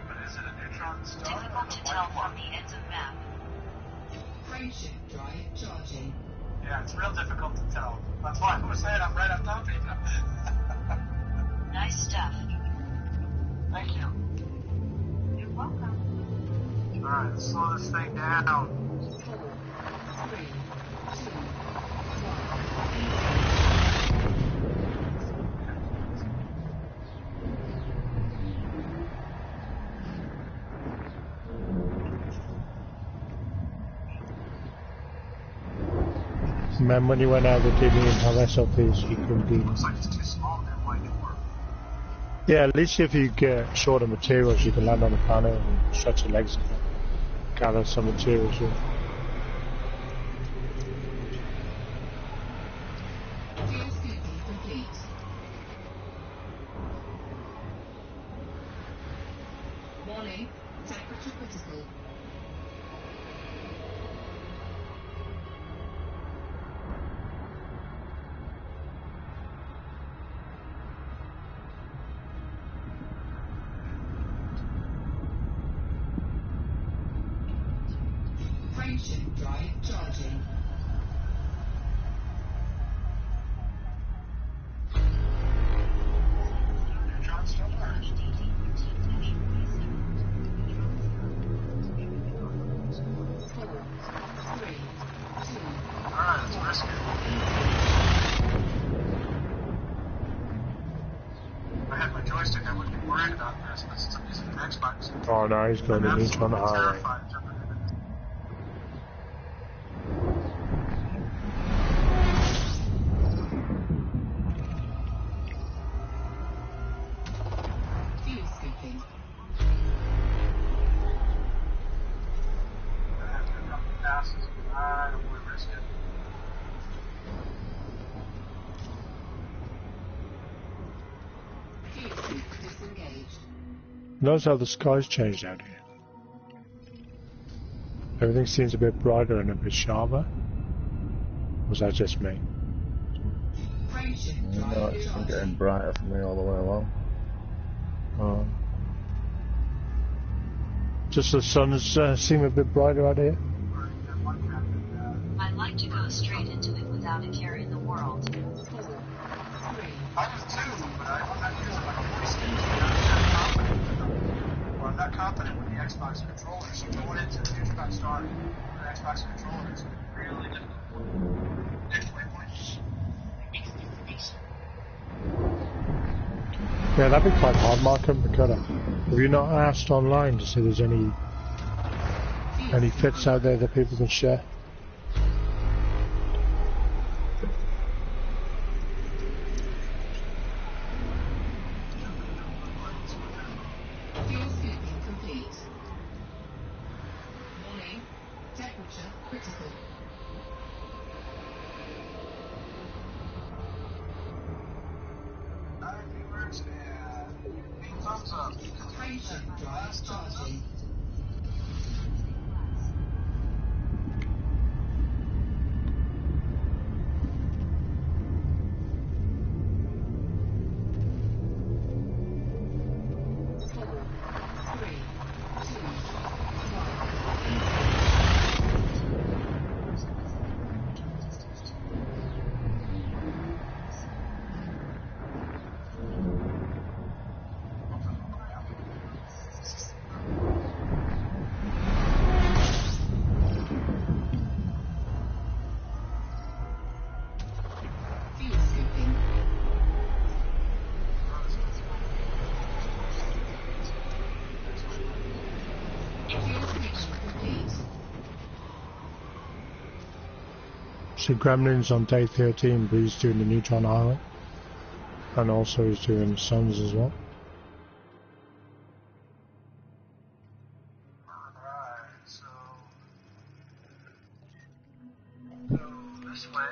Speaker 4: But is it a neutron star?
Speaker 5: Difficult to tell from the ends of map.
Speaker 3: Frameshift drive charging.
Speaker 4: Yeah, it's real difficult to tell. That's why I was saying I'm right on top of you.
Speaker 5: Nice stuff.
Speaker 4: Thank you.
Speaker 5: You're welcome.
Speaker 4: Alright, let's slow this thing down.
Speaker 3: 4, 3, 2, 1.
Speaker 1: Remember when you went out with Jimmy and have SLPs, you can be...
Speaker 4: Looks like it's too small now. Why door?
Speaker 1: Yeah, at least if you get shorter materials, you can land on the planet and stretch your legs and gather some materials. Yeah.
Speaker 3: Fuel scooping complete. Warning, temperature critical. Frameshift drive charging.
Speaker 4: Neutron star?
Speaker 3: 4, 3, 2.
Speaker 4: Alright, let's risk it. If I had my joystick, I wouldn't be worried about this, but since I'm using an Xbox,
Speaker 1: Oh no, he's going to
Speaker 4: I'm
Speaker 1: neutron
Speaker 4: absolutely
Speaker 1: highway.
Speaker 4: terrified of jumping into this.
Speaker 3: Fuel scooping.
Speaker 4: I'm gonna have to do a couple passes. I don't want to risk it.
Speaker 3: Fuel scoop disengaged.
Speaker 1: Notice how the sky's changed out here. Everything seems a bit brighter and a bit sharper. Or was that just me?
Speaker 3: Frameshift
Speaker 2: No,
Speaker 3: drive
Speaker 2: it's been
Speaker 3: charging.
Speaker 2: getting brighter for me all the way along.
Speaker 1: Just the sun's seem a bit brighter out here.
Speaker 5: I like to go straight into it without a care in the world.
Speaker 3: 4, 3,
Speaker 4: I was too, but I'm not using my joystick. I'm not confident with the Xbox controller, so going into the Neutron Star with the Xbox controller is really difficult. Next waypoint.
Speaker 1: Yeah, that'd be quite hard, Markham. Because have you not asked online to see if there's any fits out there that people can share?
Speaker 3: fuel scooping complete. Warning, temperature critical.
Speaker 4: Our viewers and thumbs up.
Speaker 3: Friendship drive charging.
Speaker 1: See, Gremlin's on day 13, but he's doing the Neutron Island. And also he's doing Suns as well.
Speaker 4: Alright, so go this way.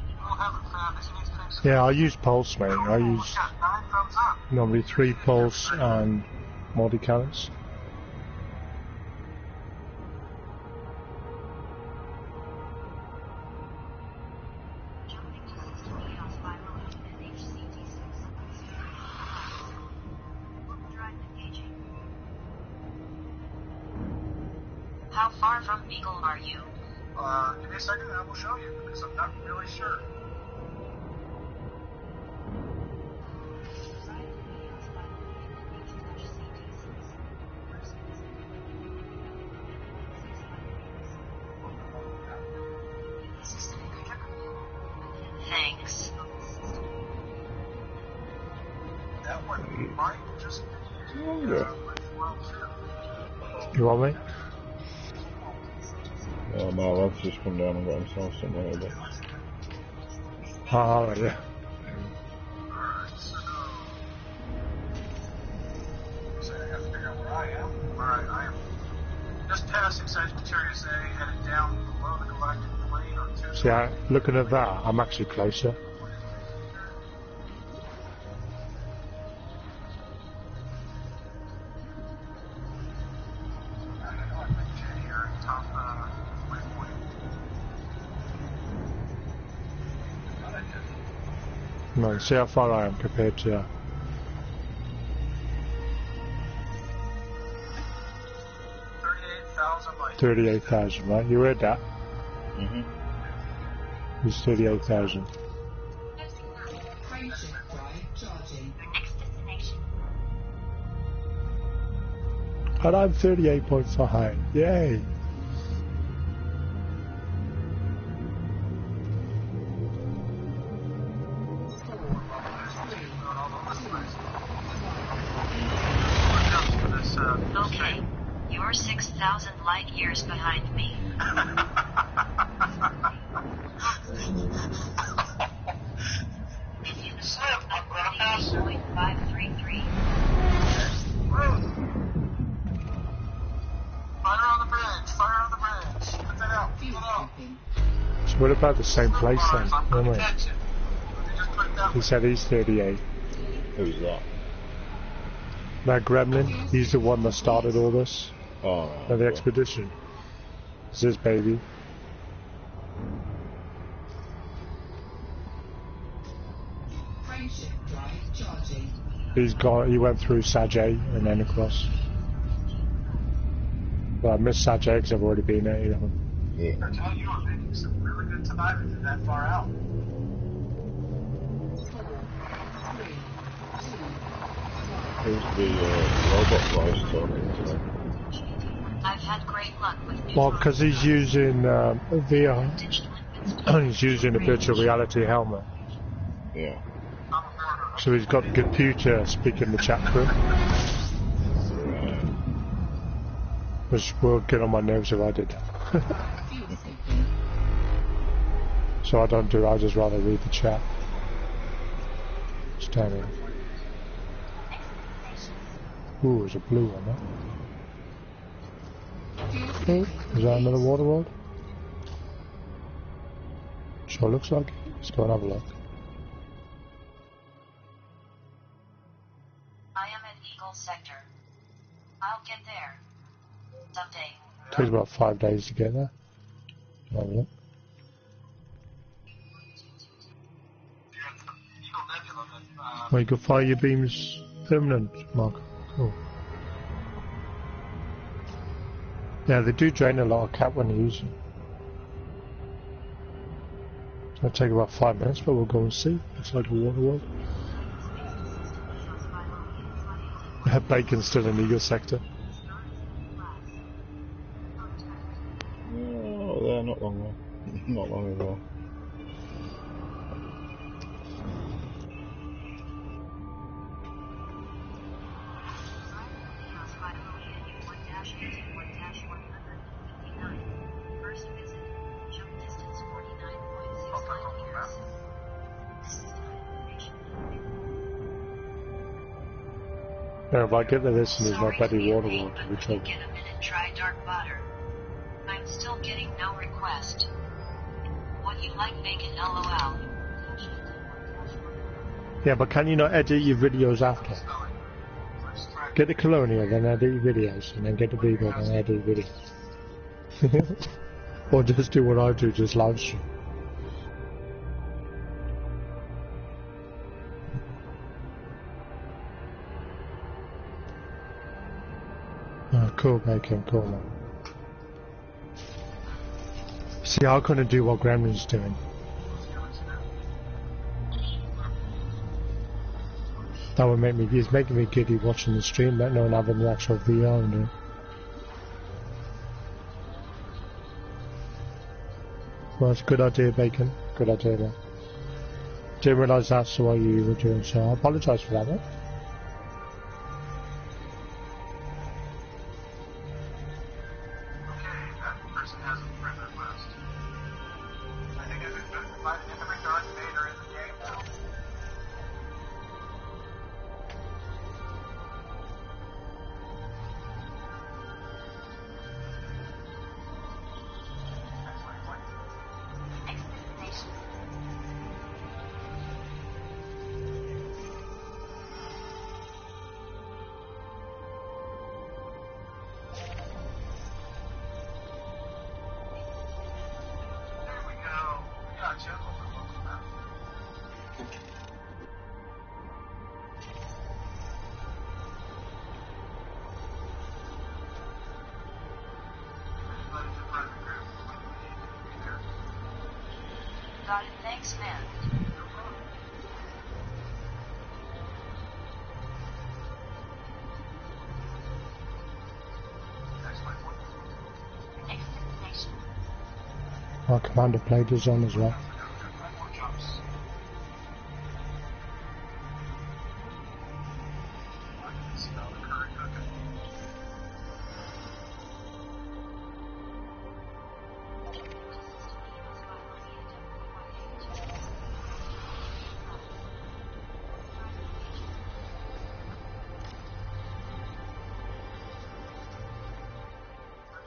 Speaker 4: People haven't found this needs fixed.
Speaker 1: Yeah, I use Pulse, mate. I use
Speaker 4: Got 9 thumbs up.
Speaker 1: normally 3 Pulse and multi-cannons.
Speaker 5: How far from Beagle are you?
Speaker 4: Give me a second and I will show you, because I'm not really sure.
Speaker 5: Thanks.
Speaker 4: That one might just be with well too.
Speaker 1: You want me?
Speaker 2: My lad's just come down and got himself something over there.
Speaker 1: Oh, yeah.
Speaker 4: Alright, so I gotta figure out where I am. Alright, I am just passing Sagittarius A, headed down below the galactic plane on 2.
Speaker 1: See, looking at that, I'm actually closer. No, see how far I am compared to 38,000, right? You read that? It's 38,000.
Speaker 3: Friendship drive charging.
Speaker 5: Next destination.
Speaker 1: And I'm 38.5. Yay!
Speaker 5: Okay, you're 6,000 light years behind me. If you slip, I'm gonna pass 8.533.
Speaker 4: Fire on the bridge! Fire on the bridge! Put that out! Put it out!
Speaker 1: So we're about the same place then,
Speaker 4: I'm
Speaker 1: aren't
Speaker 4: gonna
Speaker 1: we?
Speaker 4: catch it. Let me just put it down.
Speaker 1: He said he's 38.
Speaker 2: Who's that?
Speaker 1: That Gremlin, he's the one that started all this.
Speaker 2: Oh,
Speaker 1: And the expedition. It's his baby.
Speaker 3: Friendship drive charging.
Speaker 1: He's gone, he went through Sajay and then across. But I missed Sajay because I've already been there, you know.
Speaker 2: Yeah.
Speaker 4: I tell you, I'm making some really good tonight if you're that far out.
Speaker 3: 4, 3, 2,
Speaker 2: Who's the robot voice talking today?
Speaker 5: I've had great luck with
Speaker 1: Well, because he's using VR. He's using a virtual reality helmet.
Speaker 2: Yeah.
Speaker 4: I'm a hoarder.
Speaker 1: So he's got the computer speaking the chat room.
Speaker 2: Right.
Speaker 1: Which will get on my nerves if I did.
Speaker 3: fuel skipping.
Speaker 1: So I don't do it, I just rather read the chat. Stand in. Ooh, there's a blue one, huh?
Speaker 3: Fuel
Speaker 1: Oh,
Speaker 3: skipping
Speaker 1: is that another water world? Sure looks like it. Let's go and have a look.
Speaker 5: I am at Eagle Sector. I'll get there. Someday.
Speaker 1: Takes about 5 days to get there. Have a look.
Speaker 4: Eagle Nebula,
Speaker 1: Well, you can fire your beams permanent, Mark. Cool. Yeah, they do drain a lot of cap when you use them. It'll take about 5 minutes, but we'll go and see. Looks like a water world. Bacon's still in Eagle Sector.
Speaker 2: Oh, there, not long ago. Not long ago.
Speaker 5: First visit. Jump distance 49.65 meters.
Speaker 1: Yeah, if I get to this and there's no
Speaker 5: Sorry to
Speaker 1: bloody
Speaker 5: be a
Speaker 1: water
Speaker 5: pain,
Speaker 1: world,
Speaker 5: but
Speaker 1: we
Speaker 5: let me
Speaker 1: trouble.
Speaker 5: get a minute try dark water. I'm still getting no request. Would you like bacon LOL?
Speaker 1: Yeah, but can you not edit your videos after? Get the Colonia, then edit your videos, and then get the Beagle, then edit your videos. Or just do what I do, just live stream. Oh, cool, Bacon, cool, man. See, I couldn't do what Gremlin's doing. That would make me, it's making me giddy watching the stream, but no one having the actual VR and do it. Well, it's a good idea, Bacon. Good idea, man. Didn't realise that's what you were doing, so I apologise for that, mate.
Speaker 4: okay, that person has a friend request. I think every Darth Vader in the game now. There we go. We got gentlemen looking up. Everybody just run the group. Be there.
Speaker 5: Got it, thanks, man.
Speaker 4: Next one.
Speaker 1: My Commander played is on as well.
Speaker 4: One more jumps. I can smell the curry cooking.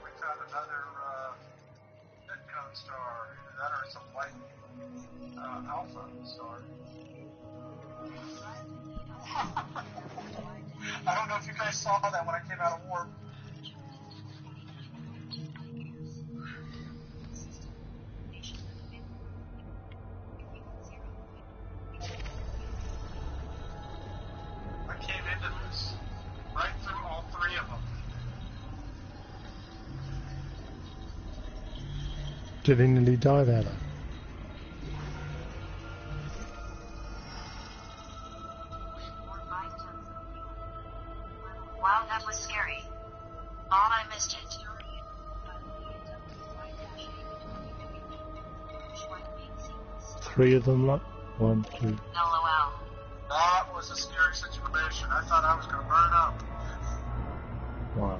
Speaker 4: We found another Netcon star. Either that or some white alpha star. I don't know if you guys saw that when I came out of warp. I came into this right through all three of them.
Speaker 1: Did he nearly die there, though?
Speaker 5: Wow, that was scary. Oh, I missed it.
Speaker 1: 3 of them, like? 1, 2.
Speaker 5: LOL.
Speaker 4: That was a scary situation. I thought I was going to burn up.
Speaker 1: Wow.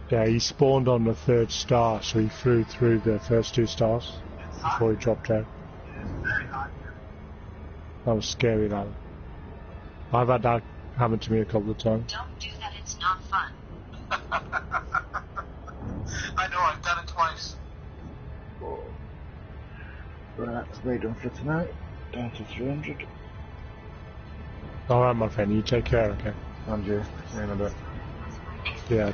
Speaker 1: Yeah, he spawned on the 3rd star, so he flew through the first 2 stars before he dropped out.
Speaker 4: It's very hot here.
Speaker 1: That was scary, that. I've had that happen to me a couple of times.
Speaker 5: Don't do that, it's not fun.
Speaker 4: I know, I've done it twice.
Speaker 2: Oh. Right, that's me done for tonight. Down to 300.
Speaker 1: Alright, my friend, you take care, okay?
Speaker 2: And you, see you in a bit.
Speaker 1: Yeah.